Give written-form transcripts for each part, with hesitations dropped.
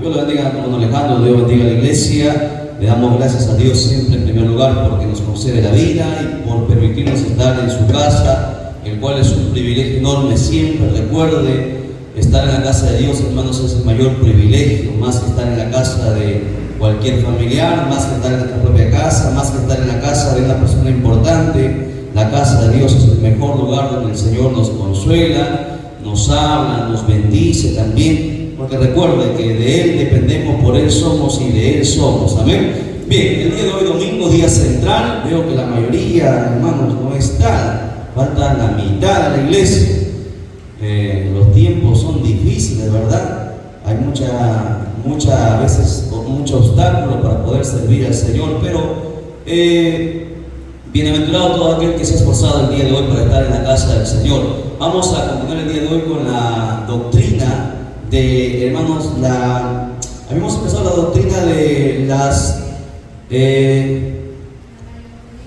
Dios lo bendiga a hermano Alejandro, Dios bendiga a la iglesia. Le damos gracias a Dios siempre en primer lugar porque nos concede la vida y por permitirnos estar en su casa, el cual es un privilegio enorme siempre. Recuerde, estar en la casa de Dios, hermanos, es el mayor privilegio, más que estar en la casa de cualquier familiar, más que estar en nuestra propia casa, más que estar en la casa de una persona importante. La casa de Dios es el mejor lugar donde el Señor nos consuela, nos habla, nos bendice también, porque recuerde que de Él dependemos, por Él somos y de Él somos. Amén. Bien, el día de hoy domingo, día central, veo que la mayoría, hermanos, no está, falta la mitad de la iglesia. Los tiempos son difíciles, ¿verdad? Hay muchas veces mucho obstáculo para poder servir al Señor, pero bienaventurado todo aquel que se ha esforzado el día de hoy para estar en la casa del Señor. Vamos a continuar el día de hoy con la doctrina de, hermanos, habíamos empezado la doctrina de las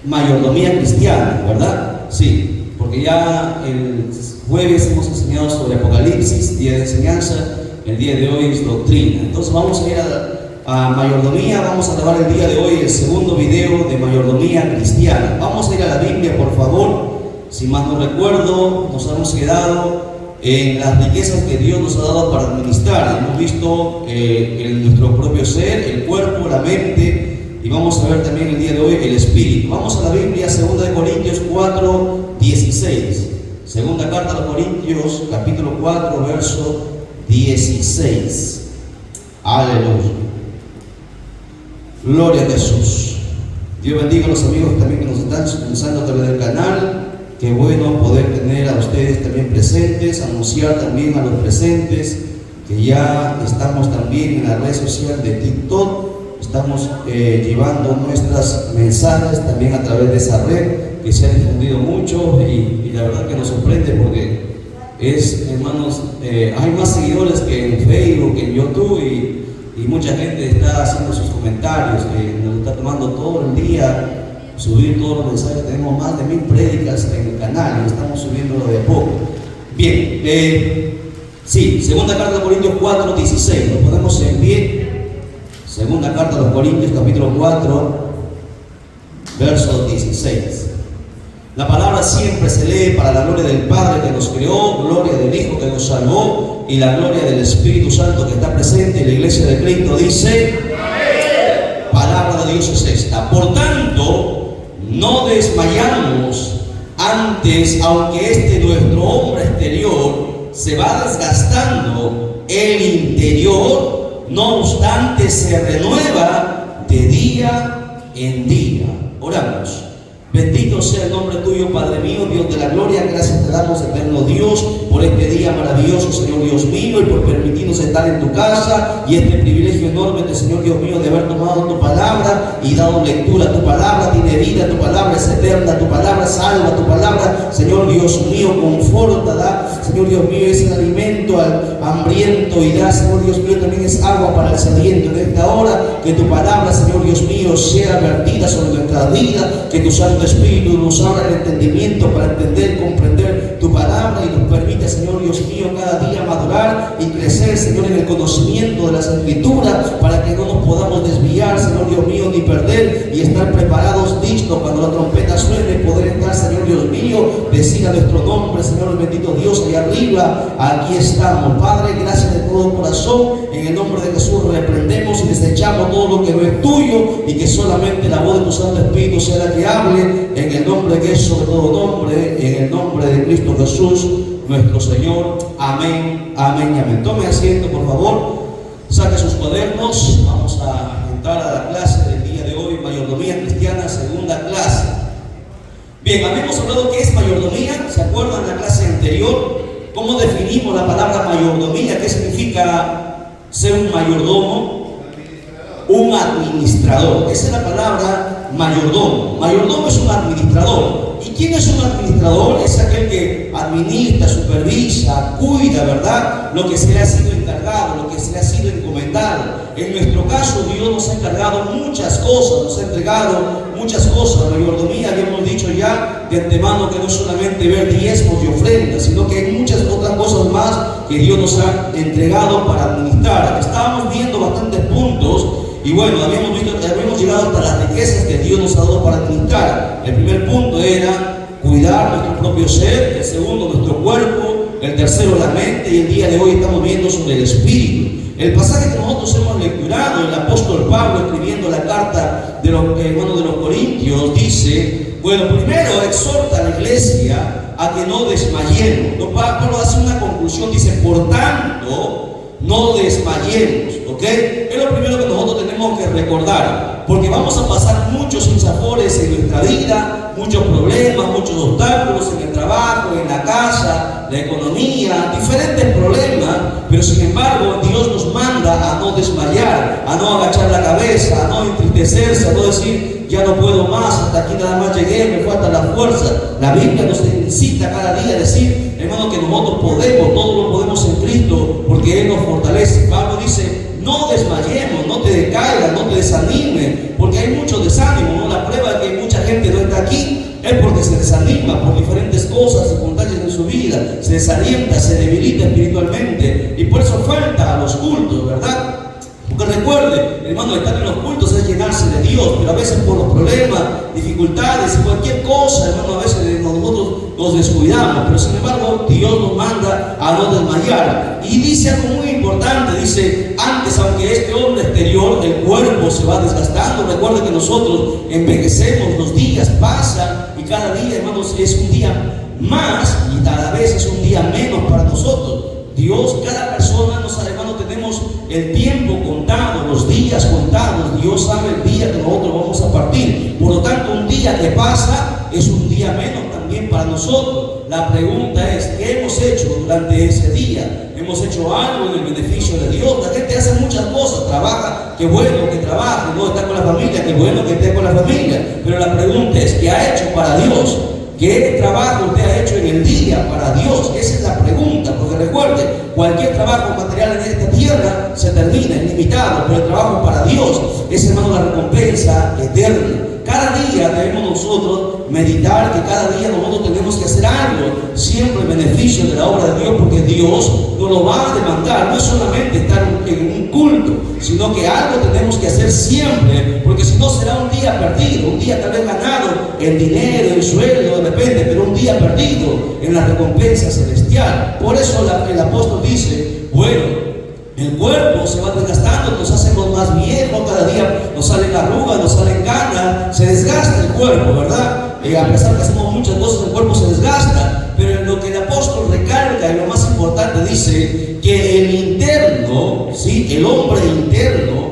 mayordomía cristiana, ¿verdad? Sí, porque ya el jueves hemos enseñado sobre Apocalipsis, día de enseñanza, el día de hoy es doctrina. Entonces vamos a ir a mayordomía, vamos a grabar el día de hoy el segundo video de mayordomía cristiana. Vamos a ir a la Biblia, por favor. Si mal no recuerdo, nos hemos quedado en las riquezas que Dios nos ha dado para administrar. Hemos visto en nuestro propio ser, el cuerpo, la mente, y vamos a ver también el día de hoy el espíritu. Vamos a la Biblia, 2 Corintios 4, 16. Segunda carta a los Corintios, capítulo 4, verso 16. Aleluya. Gloria a Jesús. Dios bendiga a los amigos también que nos están sintonizando a través del canal. Qué bueno poder tener a ustedes también presentes, anunciar también a los presentes que ya estamos también en la red social de TikTok. Estamos llevando nuestros mensajes también a través de esa red que se ha difundido mucho y la verdad que nos sorprende porque hermanos, hay más seguidores que en Facebook, que en YouTube y mucha gente está haciendo sus comentarios, nos está tomando todo el día subir todos los mensajes. Tenemos más de 1000 prédicas en el canal y estamos subiéndolo de a poco. Bien, sí, segunda carta a los Corintios 4, 16, nos ponemos en pie. Segunda carta a los Corintios, capítulo 4, verso 16. La palabra siempre se lee para la gloria del Padre que nos creó, gloria del Hijo que nos salvó y la gloria del Espíritu Santo que está presente en la iglesia de Cristo. Dice, palabra de Dios es esta. Por tanto, no desmayamos antes, aunque nuestro hombre exterior se va desgastando, el interior, no obstante, se renueva de día en día. Oramos. Bendito sea el nombre tuyo, Padre mío, Dios de la gloria. Gracias te damos, eterno Dios, por este día maravilloso, Señor Dios mío, y por permitirnos estar en tu casa y este privilegio enorme, Señor Dios mío, de haber tomado tu palabra y dado lectura a tu palabra. Tiene vida, tu palabra es eterna, tu palabra salva, tu palabra, Señor Dios mío, conforta, da, Señor Dios mío, es el alimento al hambriento y da, Señor Dios mío, también es agua para el sediento. En esta hora, que tu palabra, Señor Dios mío, sea vertida sobre nuestra vida, que tu Santo Espíritu nos abra el entendimiento para entender, comprender tu palabra y nos permite, Señor Dios mío, cada día madurar y crecer, Señor, en el conocimiento de las Escrituras, para que no nos podamos desviar, Señor Dios mío, ni perder y estar preparados, listos cuando la trompeta suene, poder estar, Señor Dios mío, decir a nuestro nombre, Señor, el bendito Dios, allá arriba, aquí estamos. Padre, gracias de todo corazón, en el nombre de Jesús reprendemos y desechamos todo lo que no es tuyo y que solamente la voz de tu Santo Espíritu sea la que hable, en el nombre que es sobre todo nombre, en el nombre de Cristo Jesús, nuestro Señor. Amén, amén y amén. Tome asiento, por favor. Saque sus cuadernos. Vamos a entrar a la clase del día de hoy, mayordomía cristiana, segunda clase. Bien, habíamos hablado qué es mayordomía. ¿Se acuerdan en la clase anterior? ¿Cómo definimos la palabra mayordomía? ¿Qué significa ser un mayordomo? Un administrador. Esa es la palabra mayordomo. Mayordomo es un administrador. ¿Y quién es un administrador? Es aquel que administra, supervisa, cuida, ¿verdad? Lo que se le ha sido encargado, lo que se le ha sido encomendado. En nuestro caso, Dios nos ha encargado muchas cosas, nos ha entregado muchas cosas. La mayordomía, habíamos dicho ya de antemano que no es solamente ver diezmos y ofrendas, sino que hay muchas otras cosas más que Dios nos ha entregado para administrar. Estábamos viendo Y bueno, habíamos llegado hasta las riquezas que Dios nos ha dado para administrar. El primer punto era cuidar nuestro propio ser, el segundo nuestro cuerpo, el tercero la mente, y el día de hoy estamos viendo sobre el espíritu. El pasaje que nosotros hemos lecturado, el apóstol Pablo escribiendo la carta de los Corintios, dice, bueno, primero exhorta a la iglesia a que no desmayemos. Pablo hace una conclusión, dice, por tanto, no desmayemos, ¿ok? Es lo primero que nosotros tenemos que recordar, porque vamos a pasar muchos sinsabores en nuestra vida, muchos problemas, muchos obstáculos en el trabajo, en la casa, la economía, diferentes problemas, pero sin embargo Dios nos manda a no desmayar, a no agachar la cabeza, a no entristecerse, a no decir ya no puedo más, hasta aquí nada más llegué, me falta la fuerza. La Biblia nos incita cada día a decir, hermano, que nosotros podemos, todo lo podemos en Cristo, porque Él nos fortalece. Pablo dice, no desmayemos, no te decaigas, no te desanimes, porque hay mucho desánimo, ¿no? La prueba de que mucha gente no está aquí es porque se desanima por diferentes cosas, circunstancias en su vida, se desalienta, se debilita espiritualmente, y por eso falta a los cultos, ¿verdad? Porque recuerde, hermano, estar en los cultos es llenarse de Dios, pero a veces por los problemas, dificultades y cualquier cosa, hermano, a veces nosotros nos descuidamos, pero sin embargo Dios nos manda a no desmayar. Y dice algo muy importante, dice, antes, aunque este hombre exterior, el cuerpo se va desgastando, recuerde que nosotros envejecemos, los días pasan y cada día, hermanos, es un día más y cada vez es un día menos para nosotros. Dios, cada persona, hermanos, tenemos el tiempo contado, los días contados. Dios sabe el día que nosotros vamos a partir. Por lo tanto, un día que pasa es un día menos también para nosotros. La pregunta es, ¿qué hemos hecho durante ese día? ¿Hemos hecho algo en el beneficio de Dios? La gente hace muchas cosas, trabaja, qué bueno que trabaje, no está con la familia, qué bueno que esté con la familia. Pero la pregunta es, ¿qué ha hecho para Dios? ¿Qué trabajo usted ha hecho en el día para Dios? Esa es la pregunta, porque recuerde, cualquier trabajo material en esta tierra se termina, es limitado, pero el trabajo para Dios es, hermano, la recompensa eterna. Cada día debemos nosotros meditar que cada día nosotros tenemos que hacer algo, siempre en beneficio de la obra de Dios, porque Dios nos lo va a demandar. No es solamente estar en un culto, sino que algo tenemos que hacer siempre, porque si no será un día perdido, un día tal vez ganado en dinero, en sueldo, de repente, pero un día perdido en la recompensa celestial. Por eso el apóstol dice, bueno, el cuerpo se va desgastando, nos hacemos más viejos, cada día nos salen arrugas, nos salen canas, se desgasta el cuerpo, ¿verdad? A pesar que hacemos muchas cosas, el cuerpo se desgasta, pero en lo que el apóstol recalca, y lo más importante, dice que el interno, ¿sí? El hombre interno,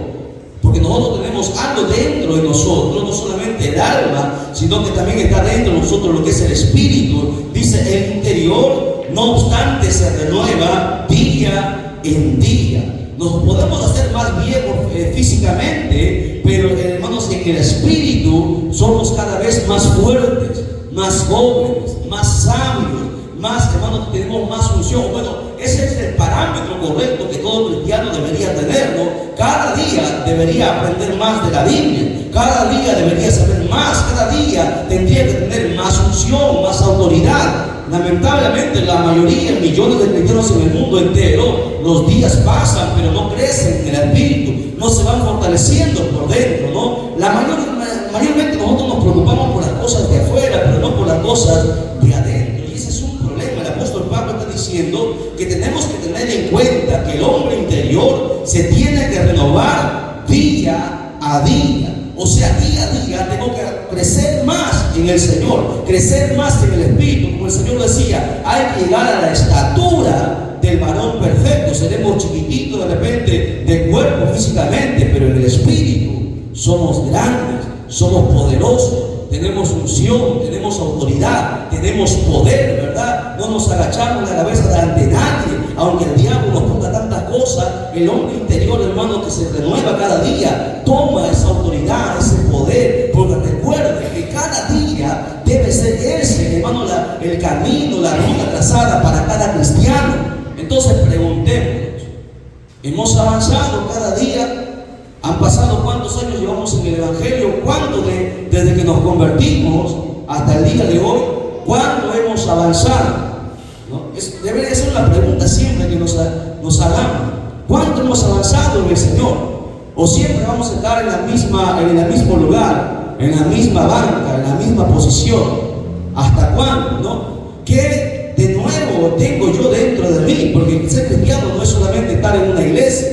porque nosotros tenemos algo dentro de nosotros, no solamente el alma, sino que también está dentro de nosotros lo que es el espíritu. Dice, el interior, no obstante, se renueva día en día. Nos podemos hacer más viejos físicamente, pero hermanos, en el espíritu somos cada vez más fuertes, más jóvenes, más sabios, más, hermanos, tenemos más unción. Bueno, ese es el parámetro correcto que todo cristiano debería tener, ¿no? Cada día debería aprender más de la Biblia, cada día debería saber más, cada día tendría que tener más unción, más autoridad. Lamentablemente la mayoría, millones de cristianos en el mundo entero, los días pasan pero no crecen en el espíritu, no se van fortaleciendo por dentro, ¿no? Mayormente nosotros nos preocupamos por las cosas de afuera, pero no por las cosas de adentro, y ese es un problema. El apóstol Pablo está diciendo que tenemos que tener en cuenta que el hombre interior se tiene que renovar día a día. O sea, día a día tengo que crecer más en el Señor, crecer más en el Espíritu. Como el Señor decía, hay que llegar a la estatura del varón perfecto. Seremos chiquititos de repente de cuerpo físicamente, pero en el Espíritu somos grandes, somos poderosos, tenemos unción, tenemos autoridad, tenemos poder, ¿verdad? No nos agachamos la cabeza ante nadie, aunque el diablo nos ponga tantas cosas. El hombre interior, hermano, que se renueva cada día, toma esa autoridad, ese poder, porque recuerde que cada día debe ser ese, hermano, el camino, la ruta trazada para cada cristiano. Entonces preguntémonos, ¿hemos avanzado cada día? ¿Han pasado cuántos años llevamos en el Evangelio? ¿Cuánto desde que nos convertimos hasta el día de hoy? ¿Cuánto hemos avanzado? ¿No? Debería ser una pregunta siempre que nos hagamos. ¿Cuánto hemos avanzado en el Señor? ¿O siempre vamos a estar en el mismo lugar, en la misma banca, en la misma posición? ¿Hasta cuándo, no? ¿Qué de nuevo tengo yo dentro de mí? Porque ser cristiano no es solamente estar en una iglesia.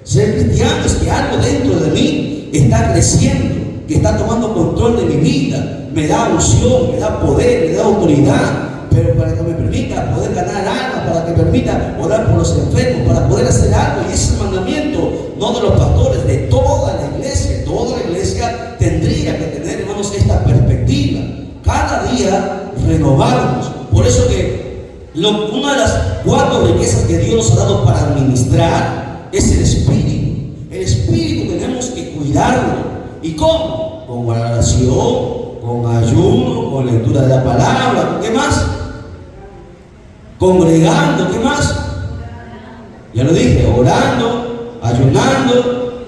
Ser cristiano es que algo dentro de mí está creciendo, que está tomando control de mi vida, me da unción, me da poder, me da autoridad, pero para que me permita poder ganar almas, para que me permita orar por los enfermos, para poder hacer algo. Y ese es el mandamiento, no de los pastores, de toda la iglesia. Toda la iglesia tendría que tener, hermanos, esta perspectiva. Cada día renovarnos. Por eso que una de las 4 riquezas que Dios nos ha dado para administrar es el espíritu. El espíritu tenemos que cuidarlo. ¿Y cómo? Con oración, con ayuno, con lectura de la palabra. ¿Qué más? Congregando. ¿Qué más? Ya lo dije, orando, ayunando,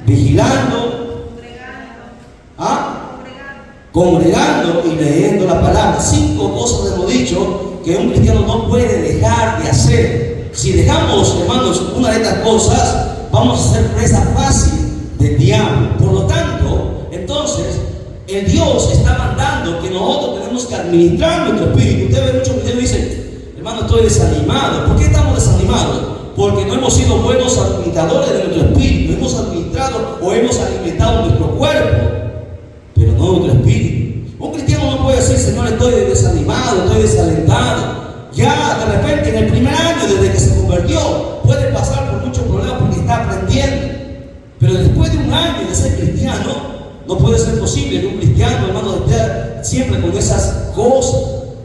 vigilando, congregando y leyendo la palabra. 5 cosas hemos dicho que un cristiano no puede dejar de hacer. Si dejamos, hermanos, una de estas cosas, vamos a ser presa fácil del diablo. Por lo tanto, entonces, el Dios está mandando que nosotros tenemos que administrar nuestro espíritu. Usted ve muchos cristianos y dicen: hermano, estoy desanimado. ¿Por qué estamos desanimados? Porque no hemos sido buenos administradores de nuestro espíritu. Hemos administrado o hemos alimentado nuestro cuerpo, pero no nuestro espíritu. Un cristiano no puede decir: Señor, estoy desanimado, estoy desalentado. Ya de repente en el primer año desde que se convirtió puede pasar por muchos problemas porque está aprendiendo. Pero después de un año de ser cristiano, no puede ser posible que un cristiano, hermano, esté siempre con esas cosas,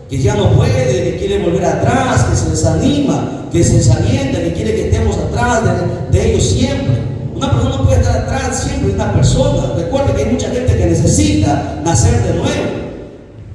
que ya no puede, que quiere volver atrás, que se desanima, que se desalienta, que quiere que estemos atrás de ellos siempre. Una persona no puede estar atrás siempre de una persona. Recuerde que hay mucha gente que necesita nacer de nuevo.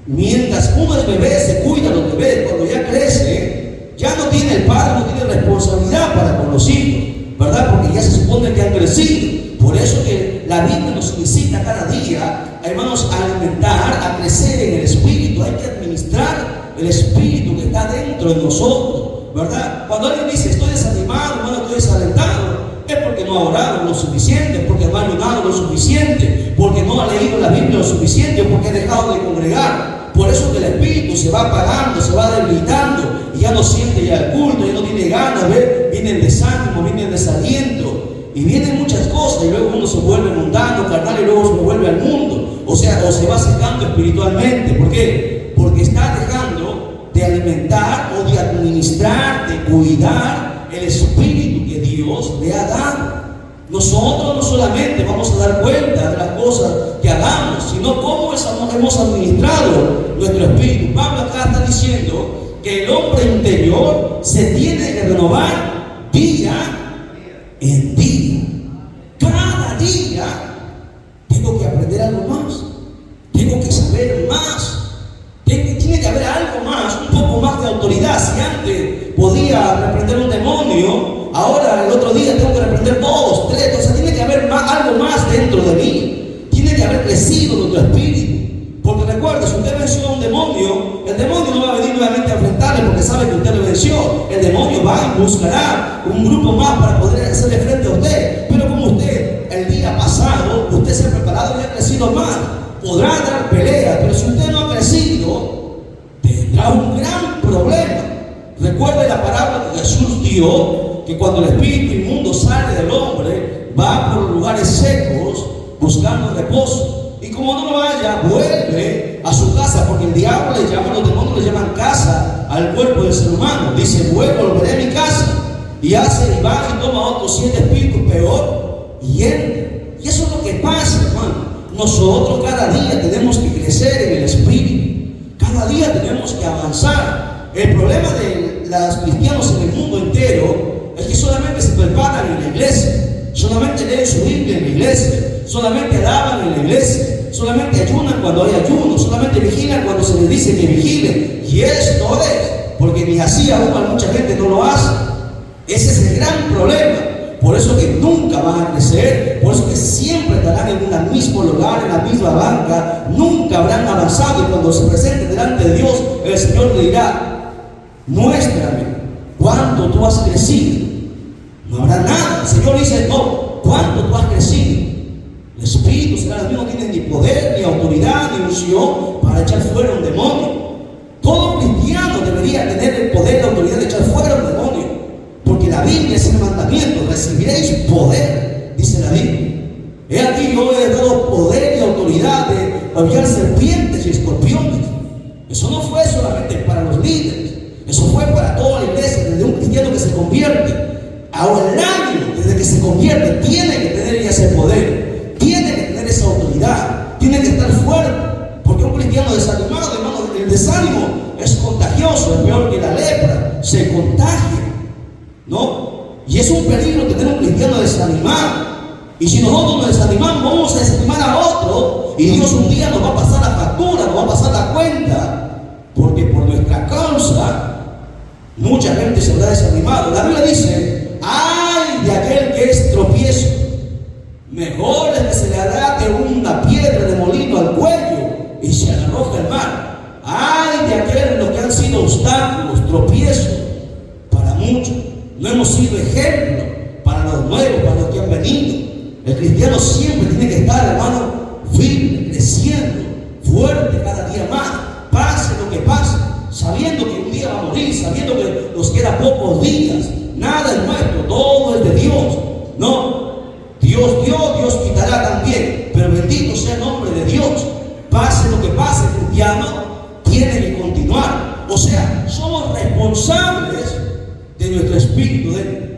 Mientras uno es bebé, se cuida a los bebés. Cuando ya crece, ya no tiene el padre, no tiene responsabilidad para con los hijos, ¿verdad? Porque ya se supone que han crecido. Por eso que la Biblia nos incita cada día, hermanos, a alimentar, a crecer en el espíritu. Hay que administrar el espíritu que está dentro de nosotros, ¿verdad? Cuando alguien dice: estoy desanimado, hermano, estoy desalentado, es porque no ha orado lo suficiente, porque no ha ayunado lo suficiente, porque no ha leído la Biblia lo suficiente, porque ha dejado de congregar. Por eso que el espíritu se va apagando, se va debilitando y ya no siente ya el culto, ya no tiene ganas, viene el desánimo, viene el desaliento y vienen muchas cosas, y luego uno se vuelve mundano, carnal, y luego se vuelve al mundo, o sea, o se va secando espiritualmente. ¿Por qué? Porque está dejando de alimentar o de administrar, de cuidar el espíritu que Dios le ha dado. Nosotros no solamente vamos a dar cuenta de las cosas que hagamos, sino cómo hemos administrado nuestro espíritu. Pablo acá está diciendo que el hombre interior se tiene que renovar día en día. Cada día tengo que aprender algo más, tengo que saber más, tiene que haber algo más, un poco más de autoridad. Si antes podía reprender un demonio, ahora el otro día tengo que reprender 2, 3. O sea, tiene que haber algo más dentro de mí. Tiene que haber crecido nuestro espíritu. Porque recuerda, si usted venció a un demonio, el demonio no va a venir nuevamente a enfrentarle porque sabe que usted lo venció. El demonio va y buscará un grupo más para poder hacerle frente a usted. Pero como usted el día pasado, usted se ha preparado y ha crecido más, podrá dar pelea. Pero si usted no ha crecido, tendrá un gran problema. Recuerde la parábola que Jesús dio, que cuando el espíritu inmundo sale del hombre, va por lugares secos buscando reposo. Y como no lo haya, vuelve a su casa, porque el diablo le llama, los demonios le llaman casa al cuerpo del ser humano. Dice: volveré a mi casa. Y hace y va y toma otros 7 espíritus peor y entra. Y eso es lo que pasa, hermano. Nosotros cada día tenemos que crecer en el espíritu. Cada día tenemos que avanzar. El problema de los cristianos en el mundo entero es que solamente se preparan en la iglesia, solamente leen su Biblia en la iglesia, solamente alaban en la iglesia, solamente ayunan cuando hay ayuno, solamente vigilan cuando se les dice que vigilen. Y esto es porque ni así aún mucha gente no lo hace. Ese es el gran problema. Por eso que nunca van a crecer, por eso que siempre estarán en un mismo lugar, en la misma banca, nunca habrán avanzado. Y cuando se presenten delante de Dios, el Señor le dirá: muéstrame cuánto tú has crecido, No habrá nada. El Señor dice, no, ¿cuánto tú has crecido? El Espíritu será el mismo, no tiene ni poder, ni autoridad, ni unción para echar fuera un demonio. Todo cristiano debería tener el poder, la autoridad de echar fuera un demonio. Porque la Biblia es el mandamiento, recibiréis poder, dice la Biblia. He aquí yo he dado poder y autoridad de hollar serpientes y escorpiones. Eso no fue solamente para los líderes, eso fue para toda la iglesia, desde un cristiano que se convierte. Ahora el año, desde que se convierte, tiene que tener ya ese poder, tiene que tener esa autoridad, tiene que estar fuerte. Porque un cristiano desanimado, hermano, el desánimo es contagioso, es peor que la lepra, se contagia, ¿no? Y es un peligro tener un cristiano desanimado. Y si nosotros nos desanimamos, vamos a desanimar a otro, y Dios un día nos va a pasar la factura, nos va a pasar la cuenta, porque por nuestra causa mucha gente se habrá desanimado. La Biblia dice, ay de aquel que es tropiezo, mejor es que se le arate una piedra de molino al cuello y se la arroja al mar. Ay de aquel los que han sido obstáculos, tropiezos para muchos. No hemos sido ejemplo para los nuevos, para los que han venido. El cristiano siempre tiene que estar, hermano, firme, creciendo, fuerte cada día más, pase lo que pase, sabiendo que un día va a morir, sabiendo que nos quedan pocos días. Nada es nuestro, todo es de Dios. No, Dios dio, Dios quitará también, pero bendito sea el nombre de Dios. Pase lo que pase, el cristiano tiene que continuar. O sea, somos responsables de nuestro espíritu dentro.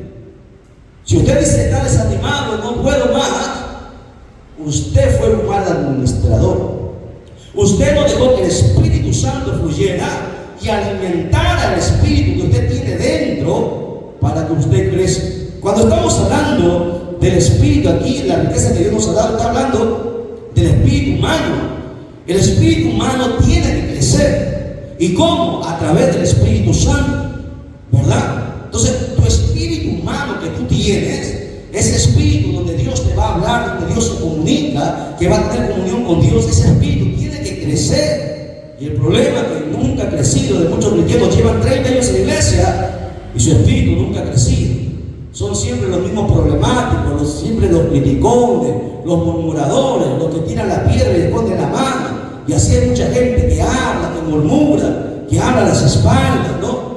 Si usted dice está desanimado, no puedo más, usted fue un mal administrador. Usted no dejó que el Espíritu Santo fluyera y alimentara al espíritu que usted tiene dentro para que usted crezca. Cuando estamos hablando del espíritu aquí, la riqueza que Dios nos ha dado, está hablando del espíritu humano. El espíritu humano tiene que crecer. ¿Y cómo? A través del Espíritu Santo, ¿verdad? Entonces, tu espíritu humano que tú tienes, ese espíritu donde Dios te va a hablar, donde Dios se comunica, que va a tener comunión con Dios, ese espíritu tiene que crecer. Y el problema es que nunca ha crecido, de muchos cristianos llevan 30 años en la iglesia y su espíritu nunca ha crecido. Son siempre los mismos problemáticos, siempre los criticones, los murmuradores, los que tiran la piedra y esconden la mano. Y así hay mucha gente que habla, que murmura, que habla a las espaldas, ¿no?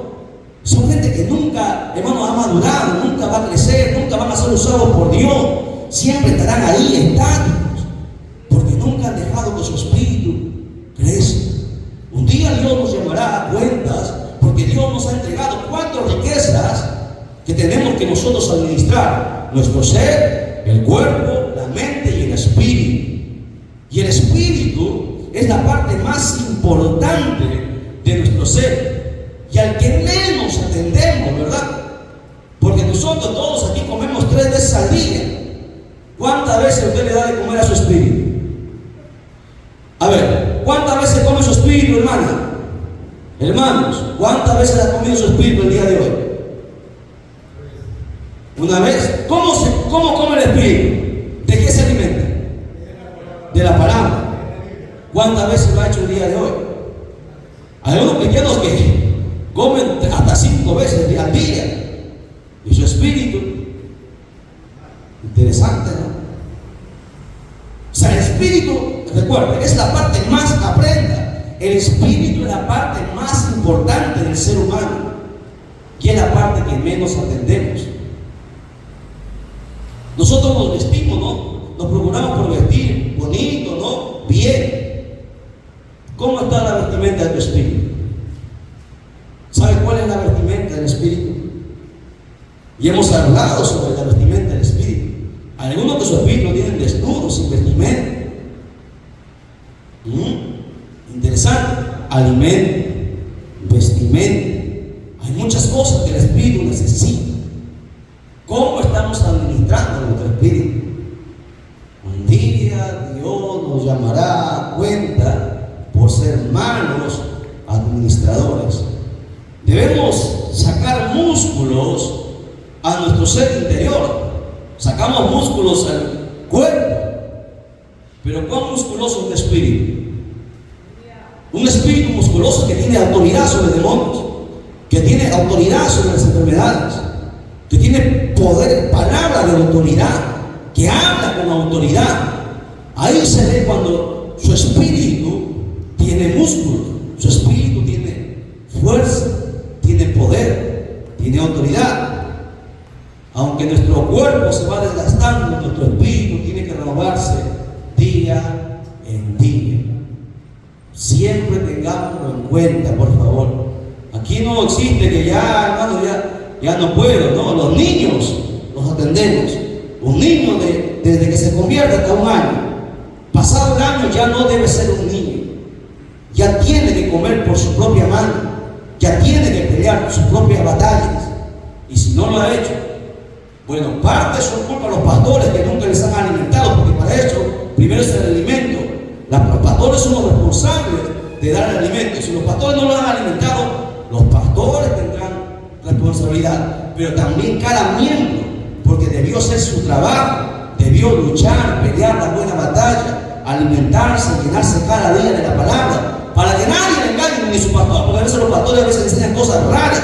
Son gente que nunca, hermano, ha madurado, nunca va a crecer, nunca van a ser usados por Dios. Siempre estarán ahí estáticos, porque nunca han dejado que su espíritu crezca. Un día Dios nos llamará a cuentas, porque Dios nos ha entregado 4 riquezas que tenemos que nosotros administrar: nuestro ser, el cuerpo, la mente y el espíritu. Y el espíritu es la parte más importante de nuestro ser. Y al que menos atendemos, ¿verdad? Porque nosotros todos aquí comemos 3 veces al día. ¿Cuántas veces usted le da de comer a su espíritu? A ver, ¿cuántas veces come su espíritu, hermana? Hermanos, ¿cuántas veces ha comido su espíritu el día de hoy? ¿Una vez? ¿Cómo come el espíritu? ¿De qué se alimenta? De la palabra. ¿Cuántas veces lo ha hecho el día de hoy? Hay algunos cristianos que comen hasta 5 veces al día. Y su espíritu, interesante, ¿no? O sea, el espíritu, recuerden, es la parte más, aprenda, el espíritu es la parte más importante del ser humano y es la parte que menos atendemos. Nosotros nos vestimos, ¿no? Nos procuramos por vestir bonito, ¿no? Bien. ¿Cómo está la vestimenta de tu espíritu? ¿Sabe cuál es la vestimenta del espíritu? Y hemos hablado sobre la vestimenta del espíritu. Algunos de su espíritu tienen desnudos, sin vestimenta. Interesante. Alimento, vestimenta. Hay muchas cosas que el espíritu necesita. ¿Cómo estamos administrando nuestro espíritu? Un día Dios nos llamará a cuenta por ser malos administradores. Debemos sacar músculos a nuestro ser interior. Sacamos músculos al cuerpo, pero ¿cuán musculoso es un espíritu? Un espíritu musculoso que tiene autoridad sobre demonios, que tiene autoridad sobre las enfermedades, que tiene poder, palabra de autoridad, que habla con autoridad. Ahí se ve cuando su espíritu tiene músculo, su espíritu tiene fuerza, tiene poder, tiene autoridad. Aunque nuestro cuerpo se va desgastando, nuestro espíritu tiene que renovarse día en día. Siempre tengámoslo en cuenta, por favor. Aquí no existe que ya, hermano, ya no puedo, no. Los niños los atendemos. Un niño desde que se convierte hasta un año, pasado el año ya no debe ser un niño. Ya tiene que comer por su propia mano, ya tiene que pelear sus propias batallas. Y si no lo ha hecho, bueno, parte son culpa de los pastores que nunca les han alimentado, porque para eso primero es el alimento. Los pastores son los responsables de dar el alimento. Si los pastores no lo han alimentado, los pastores tendrán responsabilidad, pero también cada miembro, porque debió hacer su trabajo, debió luchar, pelear la buena batalla, alimentarse, llenarse cada día de la palabra, para que nadie le engañe ni su pastor, porque a veces los pastores a veces enseñan cosas raras.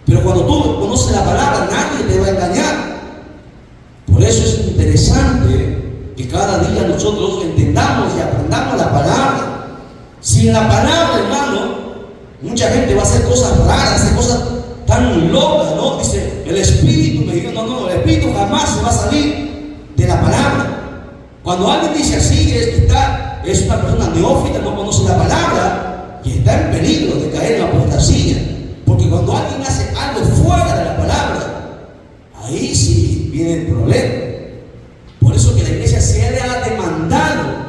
Pero cuando tú conoces la palabra, nadie te va a engañar. Por eso es interesante que cada día nosotros entendamos y aprendamos la palabra. Sin la palabra, hermano, mucha gente va a hacer cosas raras, hacer cosas tan locas, ¿no? Dice, el espíritu me dijo, no, el espíritu jamás se va a salir de la palabra. Cuando alguien dice así, es una persona neófita, no conoce la palabra y está en peligro de caer en la apostasía. Porque cuando alguien hace algo fuera de la palabra, ahí sí viene el problema. Por eso que la iglesia se le ha demandado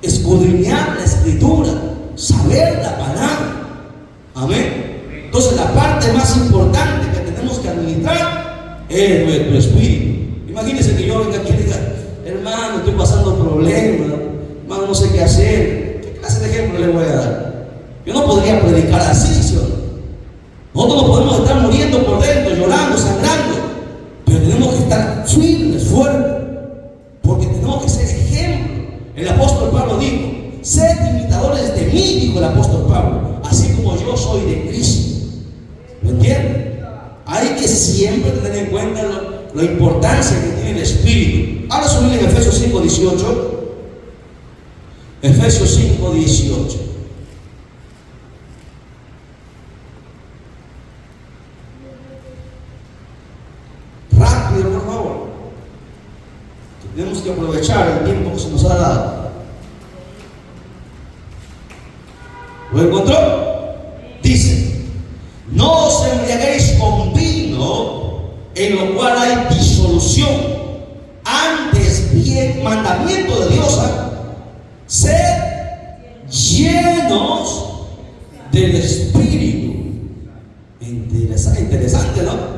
escudriñar la escritura, saber la palabra. Amén. Entonces la parte más importante que tenemos que administrar es nuestro espíritu. Imagínense que yo venga aquí y diga, hermano, estoy pasando problemas, hermano, no sé qué hacer. ¿Qué clase de ejemplo le voy a dar? Yo no podría predicar así, ¿sí o no? Nosotros no podemos estar muriendo por dentro, llorando, sangrando, pero tenemos que estar firmes, fuertes, porque tenemos que ser ejemplo. El apóstol Pablo dijo, sed imitadores de mí, dijo el apóstol Pablo, así como yo soy de Cristo. ¿Me entienden? Hay que siempre tener en cuenta la importancia que tiene el espíritu. Ahora subir en Efesios 5:18. Efesios 5:18. Rápido, por favor. Tenemos que aprovechar el tiempo que se nos ha dado. ¿Lo encontró? Dice, no os embriaguéis con vino, en lo cual hay disolución, antes bien mandamiento de Dios, sed llenos del Espíritu. Interesante, ¿no?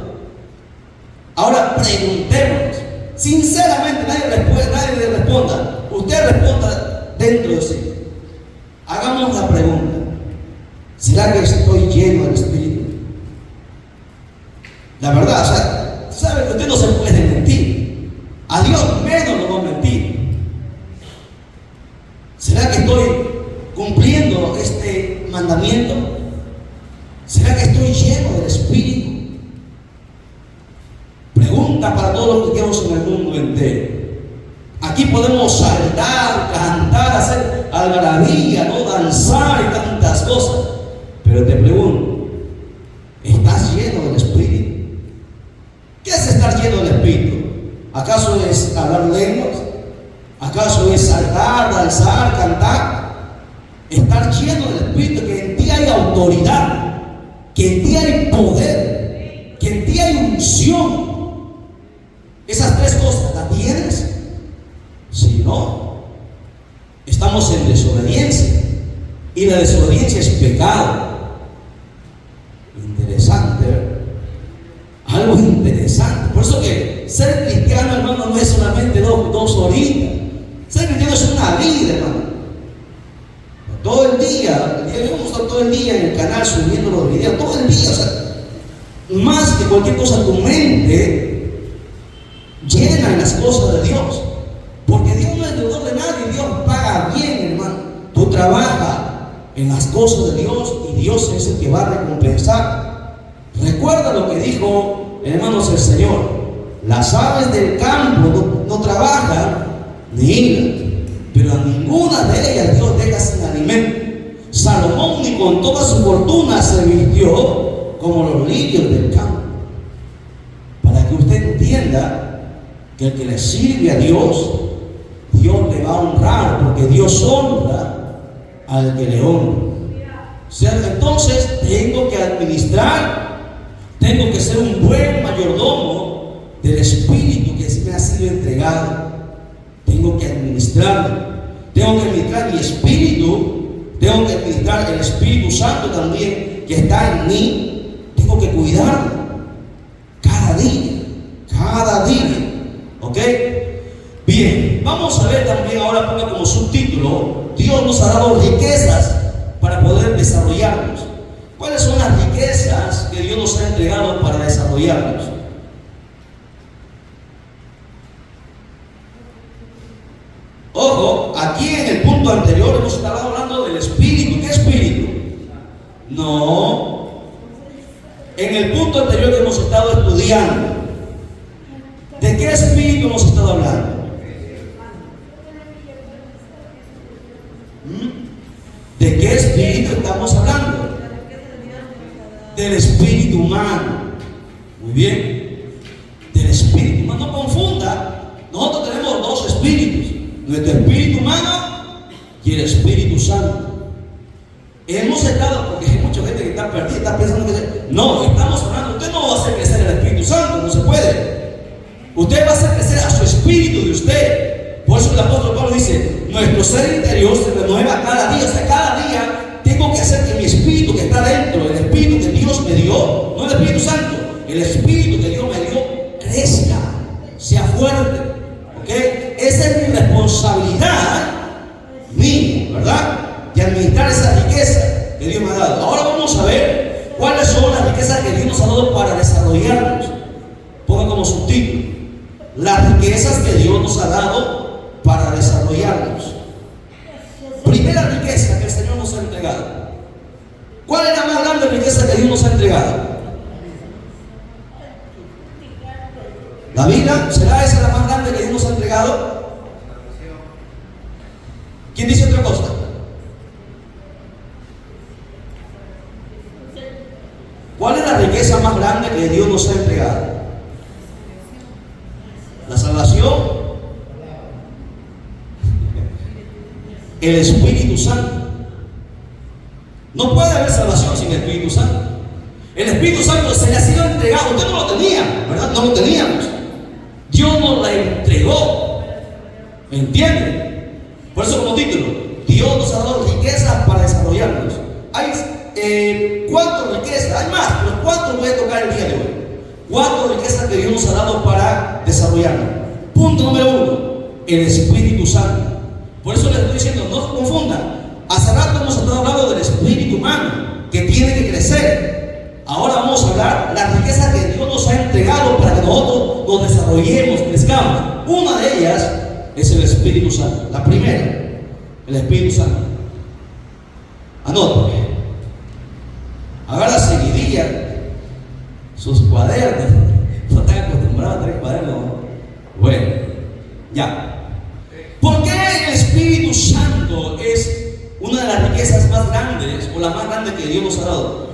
Ahora preguntémonos, sinceramente nadie le responda, usted responda dentro de sí. Hagamos la pregunta, ¿será que estoy lleno del Espíritu? La verdad, o sea, sabe que usted no se puede mentir, a Dios menos no va a mentir. ¿Será que estoy cumpliendo este mandamiento? ¿Será que estoy lleno del Espíritu? Pregunta para todos los cristianos en el mundo entero. Aquí podemos saltar, cantar, hacer algarabía, ¿no? Danzar y tantas cosas. Pero te pregunto, ¿estás lleno del Espíritu? ¿Qué es estar lleno del Espíritu? ¿Acaso es hablar lenguas? ¿Acaso es saltar, danzar, cantar? Estar lleno del Espíritu, que en ti hay autoridad, que en ti hay poder, que en ti hay unción. Esas tres cosas, ¿las tienes? Si no, estamos en desobediencia. Y la desobediencia es pecado. Interesante, ¿verdad? Algo interesante. Por eso que ser cristiano, hermano, no es solamente dos horitas. Ser cristiano es una vida, hermano. Todo el día, vamos a estar todo el día en el canal subiendo los videos, todo el día, o sea, más que cualquier cosa, tu mente llena en las cosas de Dios, porque Dios no es deudor de nadie, Dios paga bien, hermano. Tú trabajas en las cosas de Dios y Dios es el que va a recompensar. Recuerda lo que dijo hermanos, el Señor. Las aves del campo no trabajan ni hilan, pero a ninguna de ellas Dios deja sin alimento. Salomón ni con toda su fortuna se vistió como los lirios del campo. Para que usted entienda que el que le sirve a Dios, Dios le va a honrar, porque Dios honra al que le honra. O sea, entonces tengo que administrar, tengo que ser un buen mayordomo del Espíritu que me ha sido entregado. Tengo que administrarlo, tengo que administrar mi espíritu, tengo que administrar el Espíritu Santo también que está en mí. Tengo que cuidarlo cada día, ¿ok? Bien, vamos a ver también, ahora ponga como subtítulo: Dios nos ha dado riquezas para poder desarrollarnos. ¿Cuáles son las riquezas que Dios nos ha entregado para desarrollarnos? Ojo, aquí en el punto anterior hemos estado hablando del espíritu. ¿Qué espíritu? No. En el punto anterior que hemos estado estudiando, ¿de qué espíritu hemos estado hablando? ¿De qué espíritu estamos hablando? Del espíritu humano. Muy bien. Del espíritu humano. No confunda. Nosotros tenemos dos espíritus: nuestro espíritu humano y el Espíritu Santo. Hemos estado, porque hay mucha gente que está perdida, está pensando que no, estamos hablando, usted no va a hacer crecer el Espíritu Santo, no se puede. Usted va a hacer crecer a su espíritu de usted. Por eso el apóstol Pablo dice: nuestro ser interior se renueva cada día. O sea, cada día tengo que hacer que mi espíritu que está dentro, el espíritu que Dios me dio, no el Espíritu Santo, el espíritu que Dios me dio, crezca, sea fuerte. ¿Ok? Esa es mi responsabilidad mía, ¿verdad? De administrar esa riqueza que Dios me ha dado. Ahora vamos a ver cuáles son las riquezas que Dios nos ha dado para desarrollarnos. Ponga como subtítulo: las riquezas que Dios nos ha dado para desarrollarnos. Primera riqueza que el Señor nos ha entregado. ¿Cuál es la más grande riqueza que Dios nos ha entregado? ¿La vida? ¿Será esa la más grande que Dios nos ha entregado? ¿Quién dice otra cosa? ¿Cuál es la riqueza más grande que Dios nos ha entregado? ¿La salvación? El Espíritu Santo. No puede haber salvación sin el Espíritu Santo. El Espíritu Santo se le ha sido entregado. Usted no lo tenía, ¿verdad? No lo teníamos. Dios nos la entregó. ¿Me entienden? Por eso como título: Dios nos ha dado riquezas para desarrollarnos. Hay 4 riquezas, hay más, pero 4 voy a tocar el día de hoy. 4 riquezas que Dios nos ha dado para desarrollarnos. Punto número 1: el Espíritu Santo. Por eso les estoy diciendo, no se confundan. Hace rato hemos estado hablando del espíritu humano que tiene que crecer. Ahora vamos a hablar de las riquezas que Dios nos ha entregado para que nosotros nos desarrollemos, crezcamos. Una de ellas es el Espíritu Santo. La primera, el Espíritu Santo. Anote. Agarra seguidilla sus cuadernos. No están acostumbrados a tener cuadernos. Bueno, ya. ¿Por qué el Espíritu Santo es una de las riquezas más grandes o la más grande que Dios nos ha dado?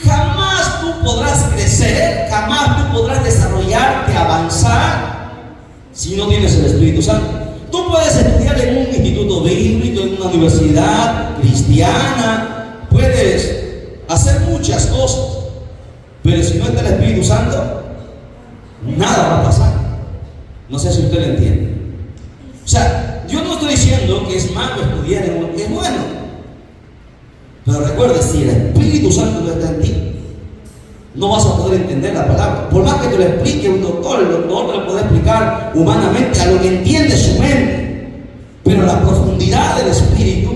Jamás tú podrás crecer, jamás tú podrás desarrollarte, avanzar si no tienes el Espíritu Santo. Tú puedes estudiar en un instituto bíblico, en una universidad cristiana, puedes hacer muchas cosas, pero si no está el Espíritu Santo, nada va a pasar. No sé si usted lo entiende. O sea, yo no estoy diciendo que es malo estudiar, es bueno. Pero recuerda, si el Espíritu Santo no está en ti, no vas a poder entender la palabra. Por más que te lo explique un doctor, el doctor te lo puede explicar humanamente a lo que entiende su mente, pero la profundidad del Espíritu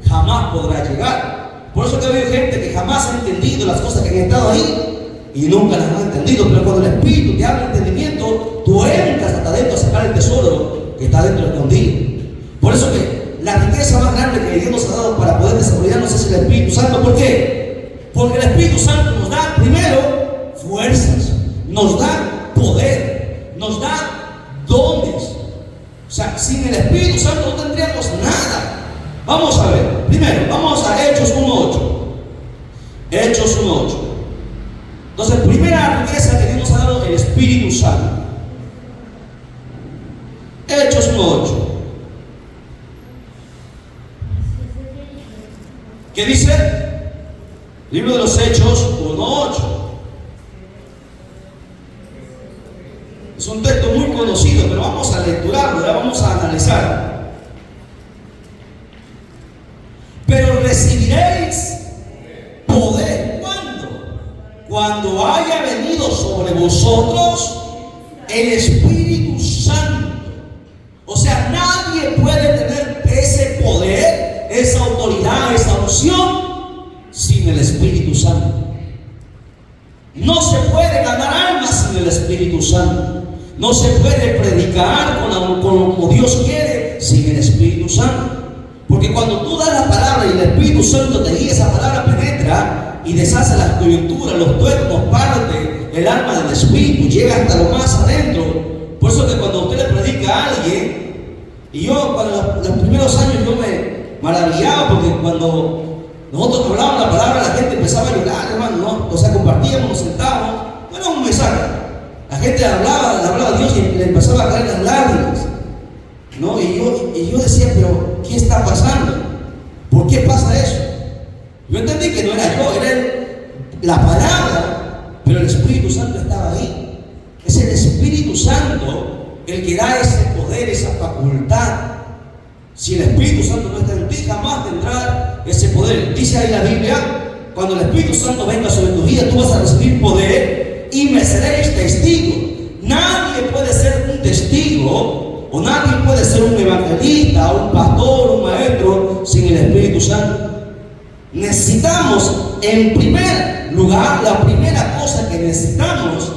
jamás podrá llegar. Por eso que veo gente que jamás ha entendido las cosas que han estado ahí y nunca las han entendido. Pero cuando el Espíritu te abre entendimiento, tú entras hasta adentro a sacar el tesoro que está dentro escondido. Por eso que la riqueza más grande que Dios nos ha dado para poder desarrollarnos es el Espíritu Santo. ¿Por qué? Porque el Espíritu Santo nos da primero fuerzas, nos da poder, nos da dones. O sea, sin el Espíritu Santo no tendríamos nada. Vamos a ver, primero, vamos a Hechos 1:8. Hechos 1:8. Entonces, primera riqueza que Dios nos ha dado, el Espíritu Santo. Hechos 1:8. ¿Qué dice? Libro de los Hechos 1:8. Es un texto muy conocido, pero vamos a lecturarlo, vamos a analizar. Pero recibiréis poder. ¿Cuándo? Cuando haya venido sobre vosotros el Espíritu Santo. O sea, nadie puede tener ese poder, esa autoridad, esa unción sin el Espíritu Santo. No se puede ganar almas sin el Espíritu Santo. No se puede predicar como Dios quiere sin el Espíritu Santo. Porque cuando tú das la palabra y el Espíritu Santo te guía, esa palabra penetra y deshace las coyunturas, los tuétanos, parte el alma del Espíritu, llega hasta lo más adentro. Por eso que cuando usted le predica a alguien, y yo para los primeros años yo me maravillaba, porque cuando nosotros hablábamos la palabra, la gente empezaba a llorar, hermano, ¿no? O sea, compartíamos, nos sentábamos, no era un mensaje. La gente le hablaba a Dios y le empezaba a caer las lágrimas, ¿no? Y yo decía, pero ¿qué está pasando? ¿Por qué pasa eso? Yo entendí que no era yo, era la palabra, pero el Espíritu Santo estaba ahí. Es el Espíritu Santo el que da ese poder, esa facultad. Si el Espíritu Santo no está en ti, jamás tendrá ese poder. Dice ahí la Biblia, cuando el Espíritu Santo venga sobre tu vida, tú vas a recibir poder y me seréis testigos. Nadie puede ser un testigo, o nadie puede ser un evangelista, un pastor, un maestro sin el Espíritu Santo. Necesitamos, en primer lugar, la primera cosa que necesitamos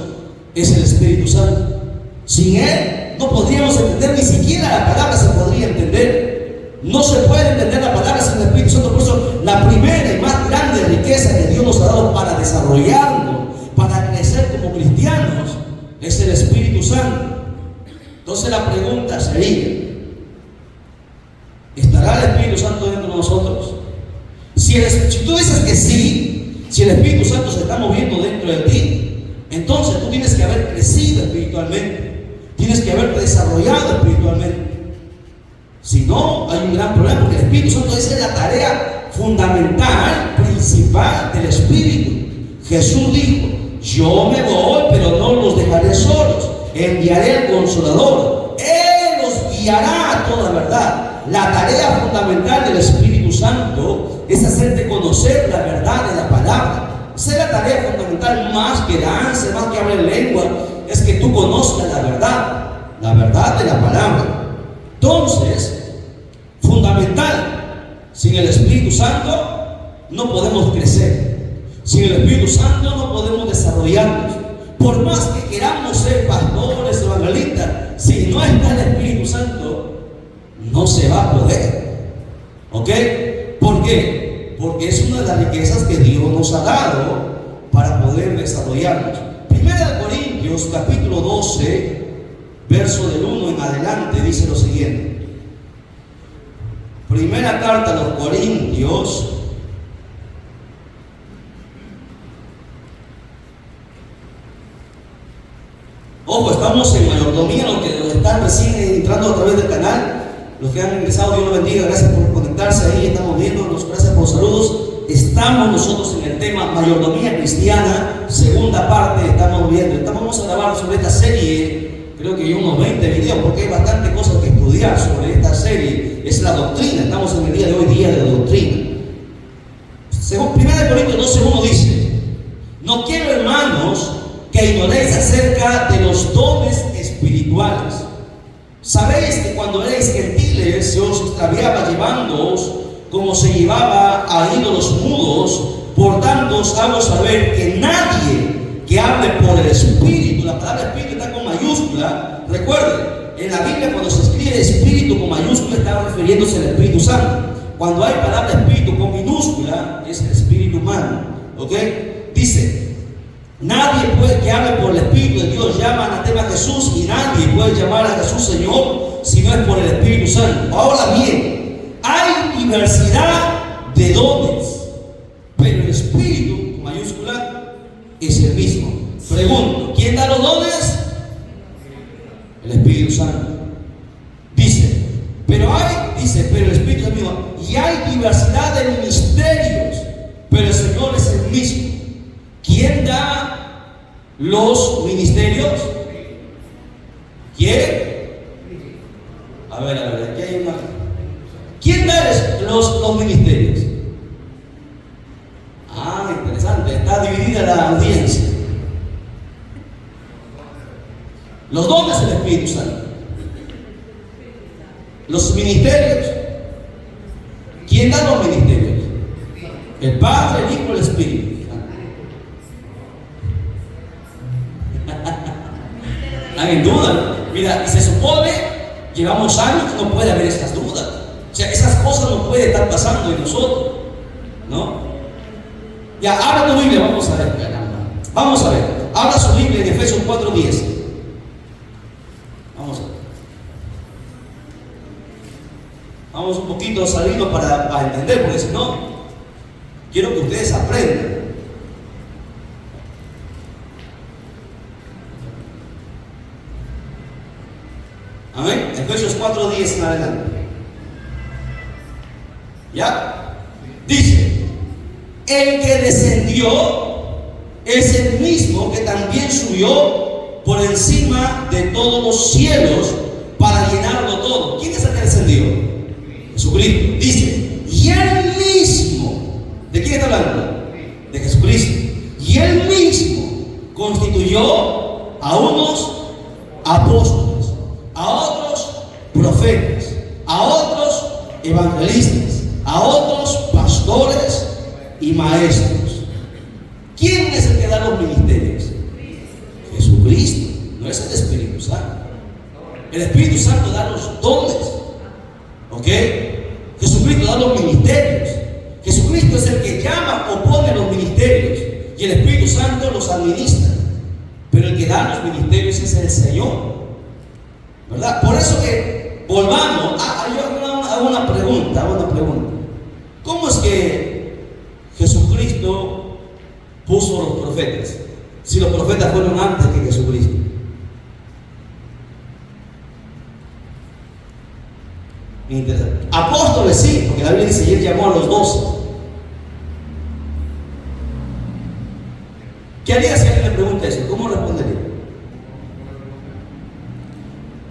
es el Espíritu Santo. Sin Él no podríamos entender, ni siquiera la palabra se podría entender. No se puede entender la palabra sin el Espíritu Santo. Por eso la primera y más grande riqueza que Dios nos ha dado para desarrollarnos, para crecer como cristianos, es el Espíritu Santo. Entonces la pregunta sería, ¿estará el Espíritu Santo dentro de nosotros? Si tú dices que sí, si el Espíritu Santo se está moviendo dentro de ti, entonces tú tienes que haber crecido espiritualmente, tienes que haberte desarrollado espiritualmente. Si no, hay un gran problema, porque el Espíritu Santo, esa es la tarea fundamental, principal del Espíritu. Jesús dijo, yo me voy, pero no los dejaré solos, enviaré el Consolador, Él los guiará a toda verdad. La tarea fundamental del Espíritu Santo es hacerte conocer la verdad de la palabra. Esa es la tarea fundamental, más que dance, más que hablar lengua, es que tú conozcas la verdad de la palabra. Entonces, fundamental, sin el Espíritu Santo no podemos crecer. Sin el Espíritu Santo no podemos desarrollarnos. Por más que queramos ser pastores, evangelistas, si no está el Espíritu Santo, no se va a poder. ¿Ok? ¿Por qué? Porque es una de las riquezas que Dios nos ha dado para poder desarrollarnos. Primera de Corintios, capítulo 12, verso del 1 en adelante, dice lo siguiente. Primera carta a los Corintios, ojo, estamos en mayordomía, los que están recién entrando a través del canal, los que han ingresado, Dios los bendiga, gracias por conectarse ahí, estamos viéndonos, gracias por los saludos. Estamos nosotros en el tema mayordomía cristiana, segunda parte, estamos viendo, vamos a grabar sobre esta serie, creo que hay unos 20 videos, porque hay bastante cosas que estudiar sobre esta serie, es la doctrina, estamos en el día de hoy, día de la doctrina. Según 1 Corintios 12:1 dice, no quiero, hermanos, que ignoréis acerca de los dones espirituales. Sabéis que cuando erais gentiles se os extraviaba llevándoos como se llevaba a ídolos mudos. Por tanto os hago saber que nadie que hable por el Espíritu, la palabra Espíritu está con mayúscula. Recuerden, en la Biblia cuando se escribe Espíritu con mayúscula está refiriéndose al Espíritu Santo. Cuando hay palabra Espíritu con minúscula es el Espíritu humano. ¿Ok? Dice, Nadie puede que hable por el Espíritu de Dios llama anatema a Jesús, y nadie puede llamar a Jesús Señor si no es por el Espíritu Santo. Ahora bien, hay diversidad de dones, pero el Espíritu, con mayúscula, es el mismo. Pregunto, ¿quién da los dones? El Espíritu Santo. Pero el Espíritu es el mismo. Y hay diversidad de ministerios, pero el Señor es el mismo. ¿Quién da los ministerios? ¿Quién? A ver, aquí hay una. ¿Quién da los ministerios? Ah, interesante, está dividida la audiencia. Los dones del Espíritu Santo. Los ministerios. ¿Quién da los ministerios? El Padre, el Hijo, el Espíritu. ¿Hay duda? Mira, y se supone, llevamos años que no puede haber estas dudas. O sea, esas cosas no pueden estar pasando en nosotros, ¿no? Ya, abra tu Biblia, vamos a ver. Vamos a ver. Abra su Biblia en Efesios 4:10. Vamos a ver. Vamos un poquito saliendo para entender, porque si no, quiero que ustedes aprendan. Amén. Efesios 4:10 en adelante. ¿Ya? Dice: el que descendió es el mismo que también subió por encima de todos los cielos para llenarlo todo. ¿Quién es el que descendió? Jesucristo. Dice: y él mismo, ¿de quién está hablando? De Jesucristo. Y él mismo constituyó a unos apóstoles, a otros profetas, a otros evangelistas, a otros pastores y maestros. ¿Quién es el que da los ministerios? Jesucristo, no es el Espíritu Santo. El Espíritu Santo da los dones, ¿ok? Jesucristo da los ministerios. Jesucristo es el que llama o pone los ministerios, y el Espíritu Santo los administra. Pero el que da los ministerios es el Señor, ¿verdad? Por eso que volvamos, yo hago una pregunta. ¿Cómo es que Jesucristo puso los profetas? Si los profetas fueron antes que Jesucristo. Interesante. Apóstoles sí, porque la Biblia dice: y él llamó a los 12. ¿Qué haría si alguien le pregunta eso? ¿Cómo respondería?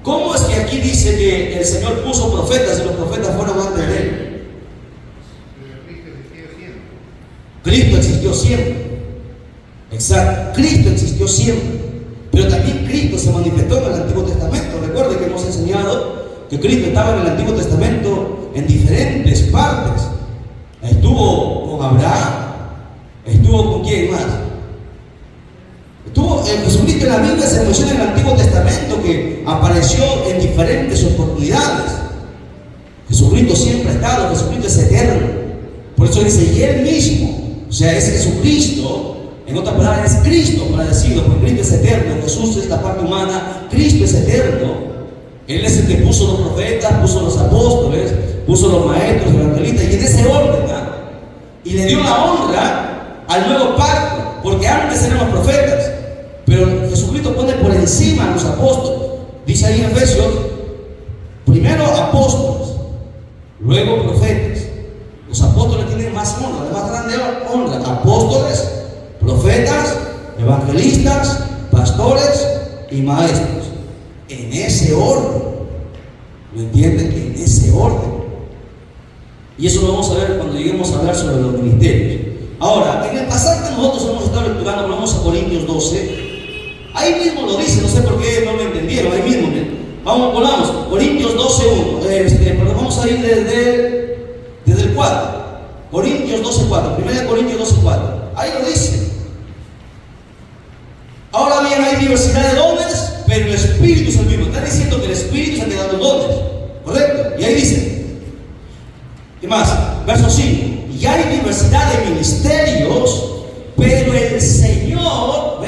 ¿Cómo es que aquí dice que el Señor puso profetas y los profetas fueron antes de él? Cristo existió siempre. Exacto, Cristo existió siempre. Pero también Cristo se manifestó en el Antiguo Testamento. Recuerden que hemos enseñado que Cristo estaba en el Antiguo Testamento en diferentes partes. Estuvo con Abraham. Estuvo con ¿quién más? Jesucristo en la Biblia se menciona en el Antiguo Testamento que apareció en diferentes oportunidades. Jesucristo siempre ha estado, Jesucristo es eterno. Por eso dice: y él mismo. O sea, es Jesucristo, en otras palabras, es Cristo, para decirlo, porque Cristo es eterno. Jesús es la parte humana, Cristo es eterno. Él es el que puso los profetas, puso los apóstoles, puso los maestros, los evangelistas, y en ese orden, y le dio la honra al nuevo pacto, porque antes eran los profetas, pero Jesucristo pone por encima a los apóstoles. Dice ahí en Efesios: primero apóstoles, luego profetas. Los apóstoles tienen más honra, la más grande honra. Apóstoles, profetas, evangelistas, pastores y maestros. En ese orden. ¿Lo entienden? En ese orden. Y eso lo vamos a ver cuando lleguemos a hablar sobre los ministerios. Ahora, en el pasaje que nosotros hemos estado lecturando, vamos a Corintios 12. Ahí mismo lo dice, no sé por qué no lo entendieron. Ahí mismo, volvamos. Corintios 12:1. Vamos a ir desde el 4. Corintios 12:4. 1 Corintios 12:4. Ahí lo dice. Ahora bien, hay diversidad de dones, pero el Espíritu es el mismo. Está diciendo que el Espíritu es el que da los dones, ¿correcto? Y ahí dice, ¿qué más? Verso 5. Y hay diversidad de ministerios, pero el Señor,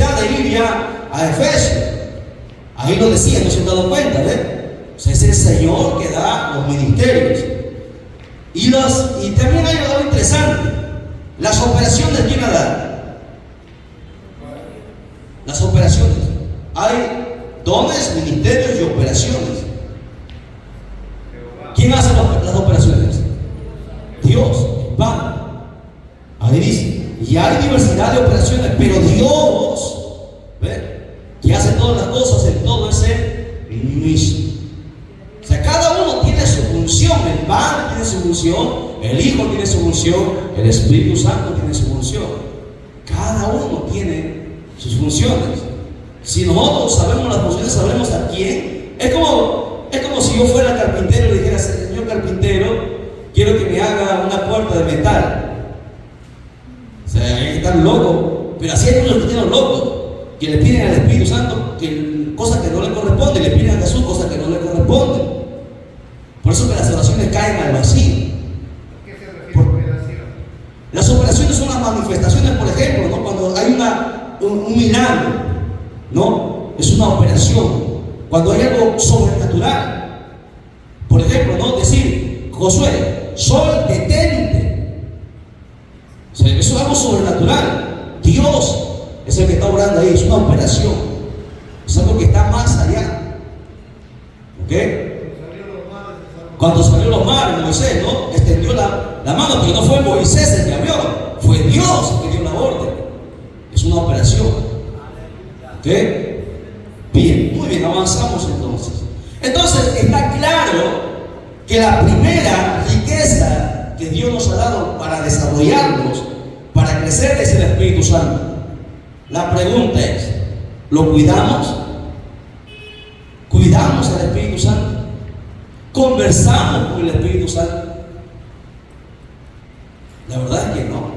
necesidad de ir ya a Efesios. Ahí lo decía, no se han dado cuenta, O sea, es el Señor que da los ministerios. Y también hay algo interesante. Las operaciones, ¿quién las da? Las operaciones. Hay dones, ministerios y operaciones. ¿Quién hace las operaciones? Dios, el Padre. Ahí dice, y hay diversidad de operaciones, pero Dios, que hace todas las cosas en todo ese mismo. O sea, cada uno tiene su función. El Padre tiene su función, el Hijo tiene su función, el Espíritu Santo tiene su función. Cada uno tiene sus funciones. Si nosotros sabemos las funciones, sabremos a quién. Es como si yo fuera carpintero y le dijera: señor carpintero, quiero que me haga una puerta de metal. O sea, están locos. Pero así hay unos cristianos locos que le piden al Espíritu Santo cosas que no le corresponden, le piden a Jesús cosas que no le corresponden. Por eso que las oraciones caen al vacío. ¿Qué se refiere a operación? Las operaciones son las manifestaciones, por ejemplo, ¿no? Cuando hay un milagro, ¿no? Es una operación. Cuando hay algo sobrenatural, por ejemplo, ¿no? Decir: Josué, sol, detente. O sea, eso es algo sobrenatural. Dios es el que está obrando ahí, es una operación, es algo que está más allá. ¿Ok? Cuando salió los mares, Moisés, ¿no? Extendió la mano, pero no fue Moisés el que abrió, fue Dios el que dio la orden. Es una operación. ¿Ok? Bien, muy bien, avanzamos entonces. Entonces, está claro que la primera riqueza que Dios nos ha dado para desarrollarnos, para crecer, es el Espíritu Santo. La pregunta es: ¿lo cuidamos? ¿Cuidamos al Espíritu Santo? ¿Conversamos con el Espíritu Santo? La verdad es que no.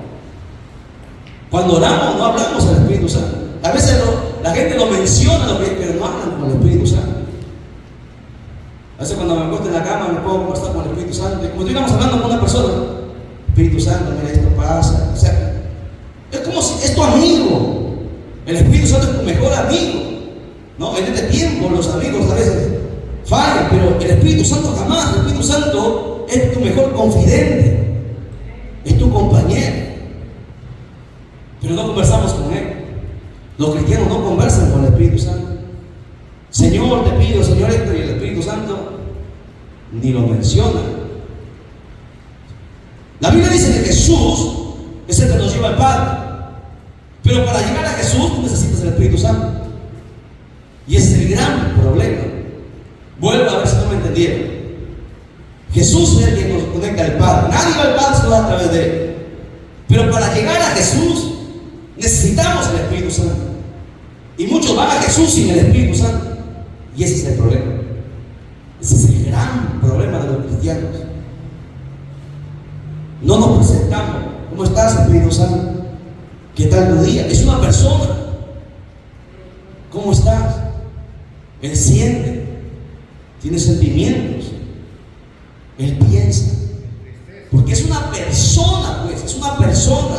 Cuando oramos, no hablamos al Espíritu Santo. A veces la gente lo menciona, pero no hablan con el Espíritu Santo. A veces cuando me acuesto en la cama me puedo conversar con el Espíritu Santo, y como si estuviéramos hablando con una persona: Espíritu Santo, mira, esto pasa. O sea, es como si es tu amigo. El Espíritu Santo es tu mejor amigo, ¿no? En este tiempo los amigos a veces fallan, pero el Espíritu Santo jamás. El Espíritu Santo es tu mejor confidente, es tu compañero. Pero no conversamos con Él. Los cristianos no conversan con el Espíritu Santo. Señor, te pido, Señor, esto, y el Espíritu Santo ni lo menciona. La Biblia dice que Jesús es el que nos lleva al Padre. Pero para llegar a Jesús tú necesitas el Espíritu Santo. Y ese es el gran problema. Vuelvo a ver si no me entendieron. Jesús es el que nos conecta al Padre. Nadie va al Padre sino a través de Él. Pero para llegar a Jesús necesitamos el Espíritu Santo. Y muchos van a Jesús sin el Espíritu Santo. Y ese es el problema. Ese es el gran problema de los cristianos. No nos presentamos. ¿Cómo estás, Espíritu Santo? ¿Qué tal tu día? Es una persona. ¿Cómo estás? Él siente, tiene sentimientos, Él piensa, porque es una persona, pues, es una persona.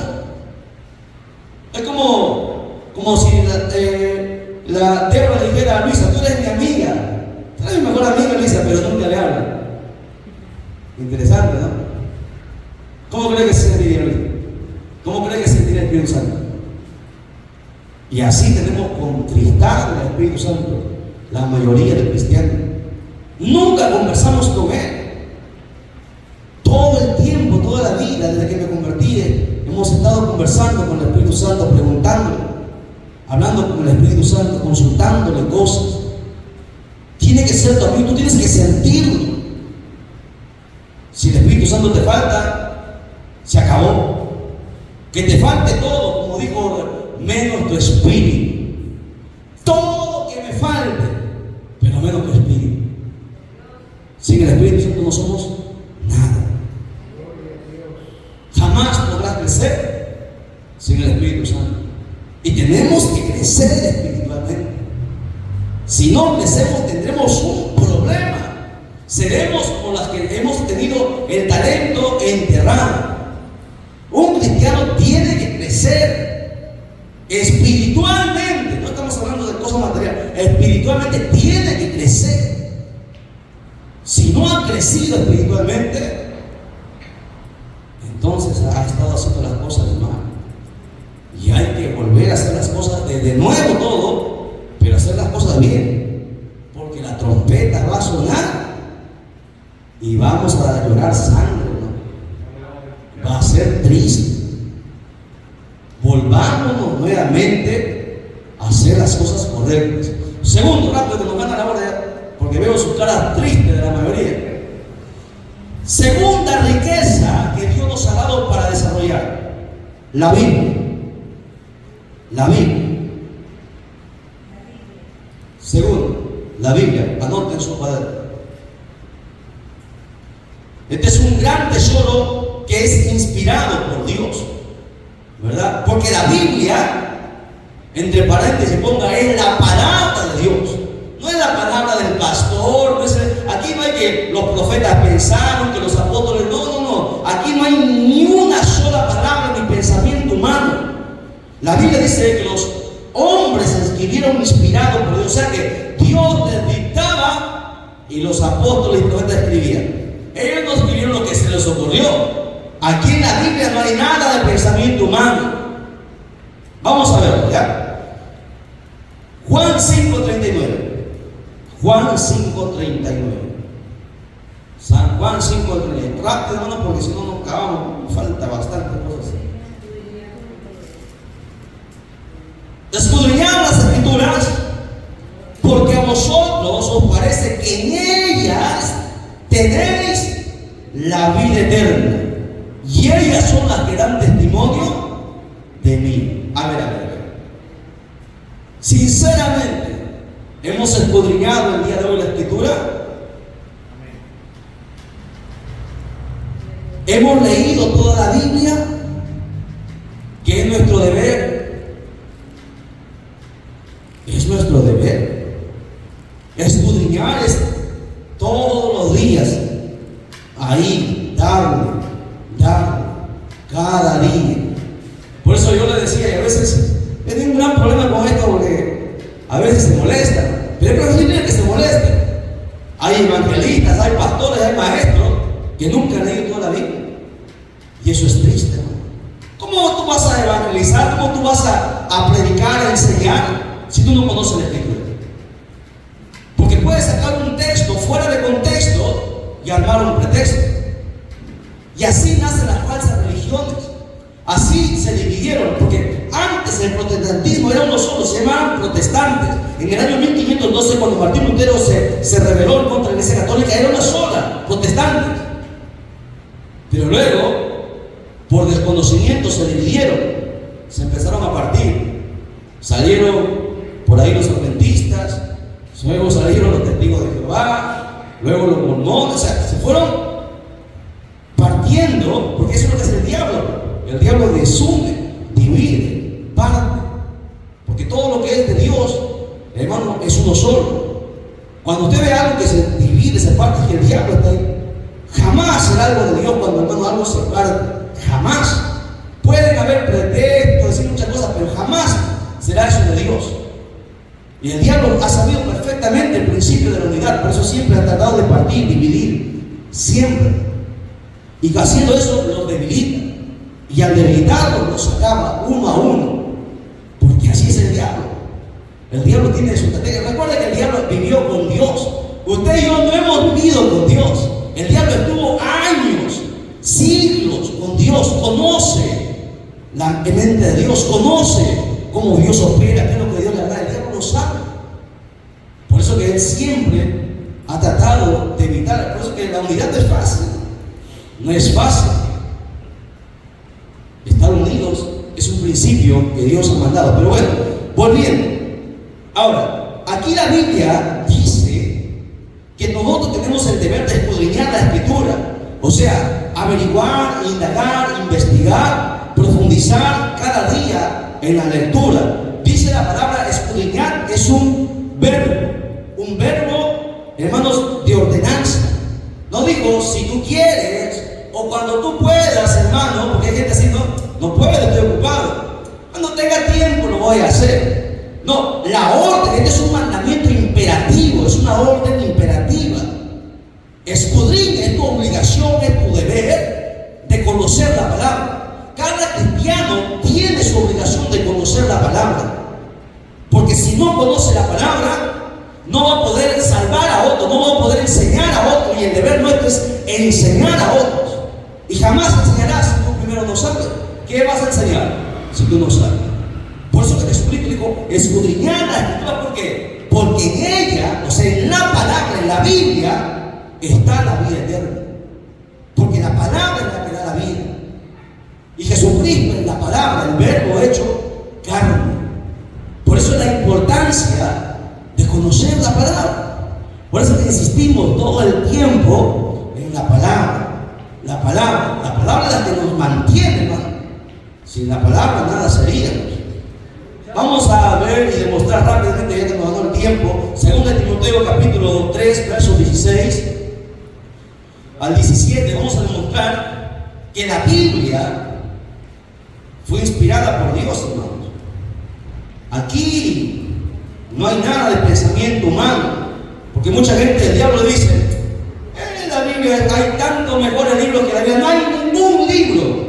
Es como si la Débora le dijera a Luisa: tú eres mi amiga, tú eres mi mejor amiga, Luisa, pero nunca le habla. Interesante, ¿no? ¿Cómo cree que se sentiría Luisa? ¿Cómo cree que se sentiría el Espíritu Santo? Y así tenemos contristado al Espíritu Santo la mayoría de cristianos. Nunca conversamos con Él. Todo el tiempo, toda la vida, desde que me convertí, hemos estado conversando con el Espíritu Santo, preguntándole, hablando con el Espíritu Santo, consultándole cosas. Tiene que ser tu amigo, tú tienes que sentirlo. Si el Espíritu Santo te falta, se acabó. Que te falte todo, como dijo, menos tu espíritu. Todo que me falte, pero menos tu espíritu. Sin el Espíritu Santo no somos nada. Jamás podrás crecer sin el Espíritu Santo. Y tenemos que crecer espiritualmente. Si no crecemos, tendremos un problema. Seremos como las que hemos tenido el talento enterrado. Un cristiano tiene que crecer espiritualmente. estamos hablando de cosas materiales. Espiritualmente tiene que crecer. Si no ha crecido espiritualmente, entonces ha estado haciendo las cosas mal. Y hay que volver a hacer las cosas de nuevo todo, pero hacer las cosas bien. Porque la trompeta va a sonar y vamos a llorar sangre, ¿no? Va a ser triste. Volvámonos nuevamente a hacer las cosas correctas. Segundo, rápido que nos gana la hora, porque veo su cara triste de la mayoría. Segunda riqueza que Dios nos ha dado para desarrollar: la Biblia. La Biblia. Segundo, la Biblia. Anoten su cuaderno. Este es un gran tesoro que es inspirado por Dios, ¿verdad? Porque la Biblia, entre paréntesis ponga, es la palabra de Dios. No es la palabra del pastor, aquí no hay que los profetas pensaron, que los apóstoles, no. Aquí no hay ni una sola palabra ni pensamiento humano. La Biblia dice que los hombres escribieron inspirados por Dios, o sea que Dios les dictaba y los apóstoles y profetas escribían. Ellos no escribieron lo que se les ocurrió. Aquí en la Biblia no hay nada de pensamiento humano. Vamos a verlo, ¿ya? Juan 5:39. Juan 5:39. San Juan 5:39. Rápido, hermano, porque si no nos acabamos. Falta bastante cosas. Escudriñad las Escrituras, porque a vosotros os parece que en ellas tenéis la vida eterna, y ellas son las que dan testimonio de mí. A ver. Sinceramente, ¿hemos escudriñado el día de hoy la Escritura? ¿Hemos leído toda la Biblia? Que es nuestro deber. Es nuestro deber. Escudriñar es todos los días. Ahí, darle, cada día. Por eso yo le decía, y a veces he tenido un gran problema con esto, porque a veces se molestan, pero es preferible que se molesten. Hay evangelistas, hay pastores, hay maestros que nunca han leído toda la Biblia, y eso es triste, ¿no? ¿Cómo tú vas a evangelizar? ¿Cómo tú vas a predicar, a enseñar, si tú no conoces la Escritura? Porque puedes sacar un texto fuera de contexto y armar un pretexto. Y así nacen las falsas religiones. Así se dividieron, porque antes el protestantismo era uno solo, se llamaban protestantes. En el año 1512, cuando Martín Lutero se rebeló en contra de la Iglesia Católica, era una sola, protestantes. Pero luego, por desconocimiento, se dividieron, se empezaron a partir. Salieron por ahí los adventistas, luego salieron los testigos de Jehová, luego los mormones, o sea, se fueron partiendo, porque eso es lo que hace el diablo. El diablo desume, divide, parte, porque todo lo que es de Dios, hermano, es uno solo. Cuando usted ve algo que se divide, se parte, es que el diablo está ahí. Jamás será algo de Dios cuando, hermano, algo se parte. Jamás. Pueden haber pretextos, decir muchas cosas, pero jamás será eso de Dios. Y el diablo ha sabido perfectamente el principio de la unidad, por eso siempre ha tratado de partir, dividir, siempre. Y haciendo eso los debilita. Y al debilitarlos los acaba uno a uno. Porque así es el diablo. El diablo tiene su estrategia. Recuerda que el diablo vivió con Dios. Usted y yo no hemos vivido con Dios. El diablo estuvo años, siglos con Dios. Conoce la mente de Dios. Conoce cómo Dios opera, qué es lo que Dios le da. El diablo lo sabe. Por eso que él siempre ha tratado de evitar. Por eso que la unidad no es fácil. No es fácil. Estar unidos es un principio que Dios ha mandado. Pero bueno, volviendo. Ahora, aquí la Biblia dice que nosotros tenemos el deber de escudriñar la Escritura. O sea, averiguar, indagar, investigar, profundizar cada día en la lectura. Dice la palabra escudriñar, es un verbo, hermanos, de ordenanza. No digo si tú quieres o cuando tú puedas, hermano, porque hay gente así, no puedo, estoy ocupado. Cuando tenga tiempo lo voy a hacer. No, la orden, este es un mandamiento imperativo, es una orden imperativa. Escudriña, es tu obligación, es tu deber de conocer la palabra. Cada cristiano tiene su obligación de conocer la palabra. Porque si no conoce la palabra, no va a poder salvar a otros, no va a poder enseñar a otros. Y el deber nuestro es enseñar a otros. Y jamás enseñarás si tú primero no sabes. ¿Qué vas a enseñar si tú no sabes? Por eso que Jesucristo dijo, escudriñar la Escritura. ¿Por qué? Porque en ella, o sea, en la palabra, en la Biblia, está la vida eterna. Porque la palabra es la que da la vida. Y Jesucristo es la palabra, el verbo hecho carne. Por eso la importancia de conocer la palabra. Por eso que insistimos todo el tiempo en la palabra. La palabra es la que nos mantiene, hermano. Sin la palabra nada seríamos. Vamos a ver y demostrar rápidamente, ya que nos ganó el tiempo, 2 Timoteo capítulo 3, versos 16 al 17. Vamos a demostrar que la Biblia fue inspirada por Dios, hermanos. Aquí no hay nada de pensamiento humano, porque mucha gente, el diablo dice, en la Biblia hay tantos mejores libros que la Biblia. No hay ningún libro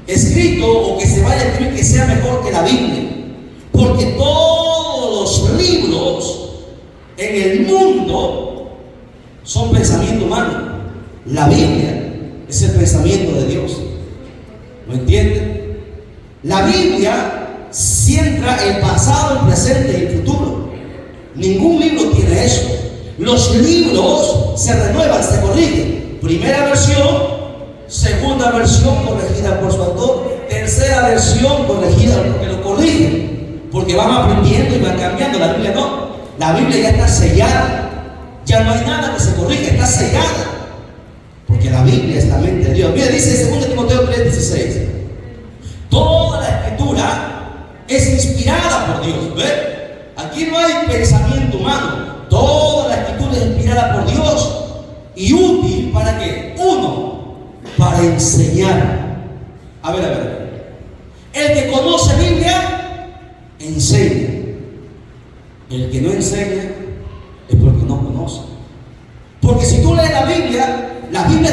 escrito o que se vaya a escribir que sea mejor que la Biblia, porque todos los libros en el mundo son pensamiento humano. La Biblia es el pensamiento de Dios. ¿Me entienden? La Biblia centra el pasado, el presente y el futuro. Ningún libro tiene eso. Los libros se renuevan, se corrigen. Primera versión, segunda versión corregida por su autor, tercera versión corregida porque lo corrigen, porque van aprendiendo y van cambiando. La Biblia no. La Biblia ya está sellada. Ya no hay nada que se corrige, está sellada. Porque la Biblia es la mente de Dios. Mira, dice 2 Timoteo 3:16. Toda la Escritura es inspirada por Dios. ¿Ve? Aquí no hay pensamiento humano. Toda la Escritura es inspirada por Dios y útil para qué? Uno, para enseñar. A ver. El que conoce Biblia, enseña. El que no enseña es porque no conoce. Porque si tú lees la Biblia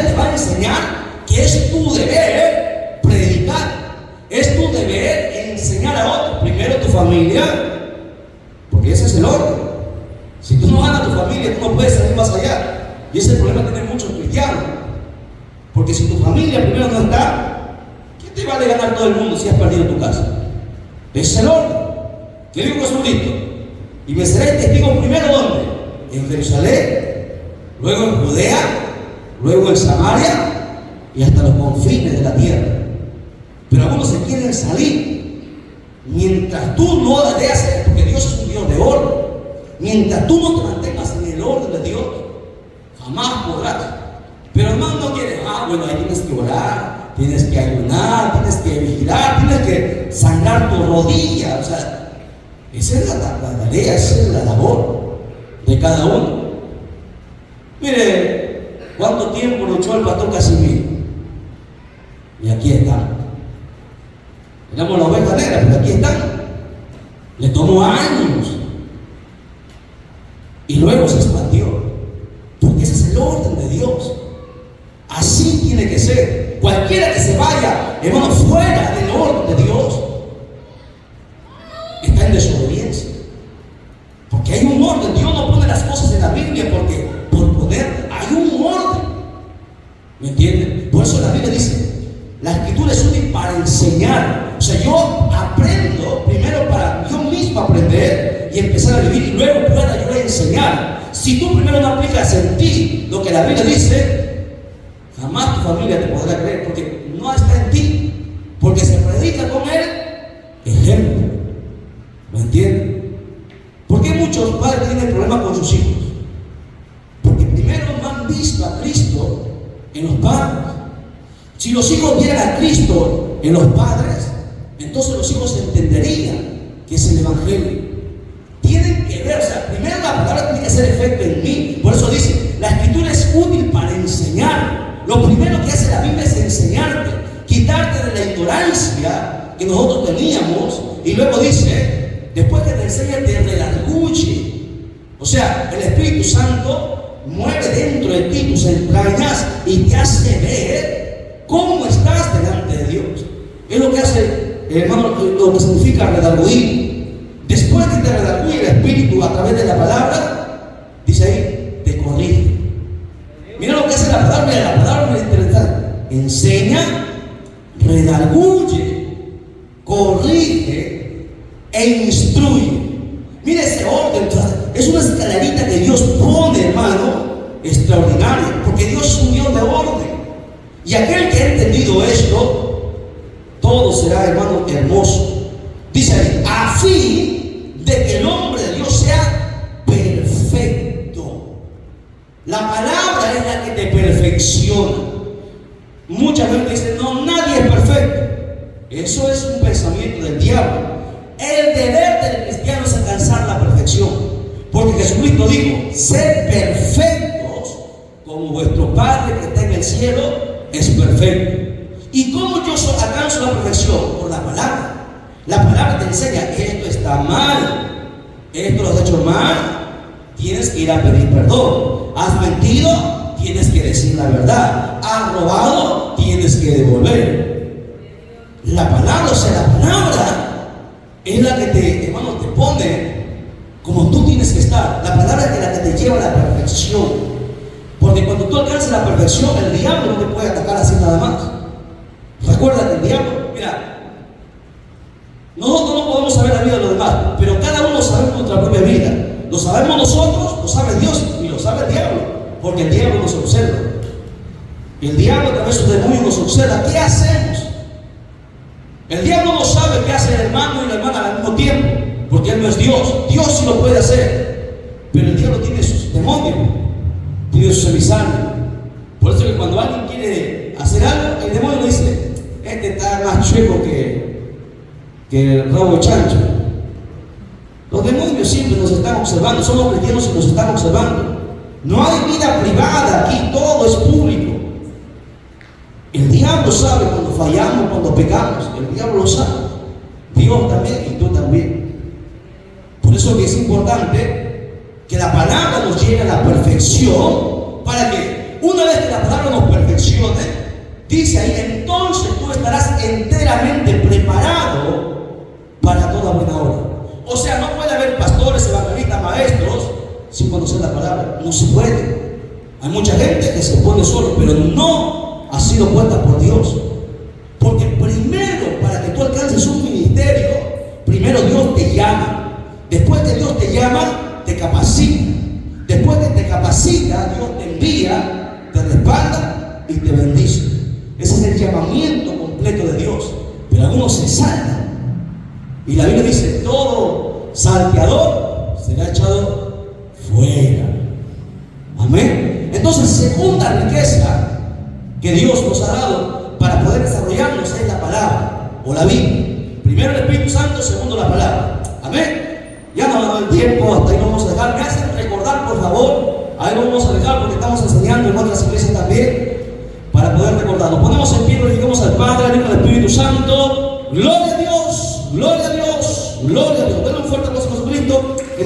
te va a enseñar que es tu deber predicar. Es tu deber enseñar a otros. Primero tu familia, porque ese es el orden. Si tú no ganas a tu familia, tú no puedes salir más allá. Y ese es el problema que tienen muchos cristianos. Porque si tu familia primero no está, ¿qué te vale ganar todo el mundo si has perdido tu casa? Ese es el orden. ¿Qué dijo Jesucristo? Y me seréis testigos primero ¿dónde? En Jerusalén, luego en Judea, luego en Samaria y hasta los confines de la tierra. Pero algunos se quieren salir. Mientras tú no leas, porque Dios es un Dios de orden, mientras tú no te mantengas en el orden de Dios, jamás podrás. Pero hermano, no quieres, bueno, ahí tienes que orar, tienes que ayunar, tienes que vigilar, tienes que sangrar tu rodilla. O sea, esa es la tarea, esa es la labor de cada uno. Mire, ¿cuánto tiempo luchó el pastor Casimiro? Y aquí están. Éramos la oveja negra, pero aquí están. Le tomó años. Y luego se expandió. Porque ese es el orden de Dios. Así tiene que ser. Cualquiera que se vaya, hermano, fuera del orden de Dios, está en desobediencia. Porque hay un orden. Dios no pone las cosas en la Biblia porque por poder. Hay un orden. ¿Me entienden? Por eso la Biblia dice, la Escritura es útil para enseñar. O sea, yo aprendo primero para yo mismo aprender y empezar a vivir y luego pueda yo enseñar. Si tú primero no aplicas en ti lo que la Biblia dice, jamás tu familia te podrá creer porque no está en ti. Porque se predica con el ejemplo. ¿Me entienden? ¿Por qué muchos padres tienen problemas con sus hijos? Porque primero no han visto a Cristo en los padres. Si los hijos vieran a Cristo en los padres, entonces los hijos entenderían que es el Evangelio. Tienen que ver, o sea, primero la palabra tiene que hacer efecto en mí. Por eso dice, la Escritura es útil para enseñar. Lo primero que hace la Biblia es enseñarte, quitarte de la ignorancia que nosotros teníamos. Y luego dice, después que te enseña te redarguye. O sea, el Espíritu Santo mueve dentro de ti tus entrañas y te hace ver cómo estás delante de Dios. Es lo que hace, hermano, lo que significa redarguir. Después que te redarguye el Espíritu a través de la palabra, dice ahí, te corrige. Mira lo que hace la palabra es interesante. Enseña, redarguye, corrige e instruye. Mira ese orden, es una escalerita que Dios pone, hermano, extraordinaria, porque Dios es un Dios de orden. Y aquel que ha entendido esto, todo será, hermano, hermoso. Dice ahí, a fin de que el hombre de Dios sea perfecto. La palabra es la que te perfecciona. Mucha gente dice, no, nadie es perfecto. Eso es un pensamiento del diablo. El deber del cristiano es alcanzar la perfección, porque Jesucristo dijo, sed perfectos como vuestro Padre que está en el cielo es perfecto. ¿Y cómo yo alcanzo la perfección? Por la palabra. La palabra te enseña, esto está mal, esto lo has hecho mal, tienes que ir a pedir perdón. Has mentido, tienes que decir la verdad. Has robado, tienes que devolver. La palabra, o sea, la palabra es la que te, hermano, te pone como tú tienes que estar. La palabra es la que te lleva a la perfección. Porque cuando tú alcanzas la perfección, el diablo no te puede atacar así nada más. Recuerda que el diablo, mira, nosotros no podemos saber la vida de los demás, pero cada uno sabe nuestra propia vida. Lo sabemos nosotros, lo sabe Dios y lo sabe el diablo, porque el diablo nos observa. Y el diablo a través de sus demonios nos observa. ¿Qué hacemos? El diablo no sabe qué hace el hermano y la hermana al mismo tiempo, porque él no es Dios. Dios sí lo puede hacer, pero el diablo tiene sus demonios, tiene sus emisarios. Por eso que cuando alguien quiere hacer algo, el demonio le dice, este está más chueco que el rabo de chancho. Los demonios siempre nos están observando, somos cristianos y nos están observando. No hay vida privada aquí, todo es público. El diablo sabe cuando fallamos, cuando pecamos. El diablo lo sabe. Dios también y tú también. Por eso que es importante que la palabra nos lleve a la perfección, para que una vez que la palabra nos perfeccione, dice ahí, entonces tú estarás enteramente preparado para toda buena obra. O sea, no puede haber pastores, evangelistas, maestros sin conocer la palabra. No se puede. Hay mucha gente que se pone solo, pero no ha sido puesta por Dios. Porque primero, para que tú alcances un ministerio, primero Dios te llama. Después que Dios te llama, te capacita. Después que te capacita, Dios te envía, te respalda y te bendice. Ese es el llamamiento completo de Dios. Pero algunos se saltan. Y la Biblia dice, todo salteador será echado fuera. Amén. Entonces, segunda riqueza que Dios nos ha dado para poder desarrollarnos es la palabra o la Biblia. Primero el Espíritu Santo, segundo la palabra. Amén. Ya nos ha dado el tiempo, hasta ahí lo vamos a dejar. Me hacen recordar, por favor, ahí lo vamos a dejar porque estamos enseñando en otras iglesias también, para poder recordar. Nos ponemos en pie, lo dedicamos al Padre, al Hijo y al Espíritu Santo. Gloria a Dios, gloria a Dios, gloria a Dios. Denle un fuerte aplauso a Jesucristo.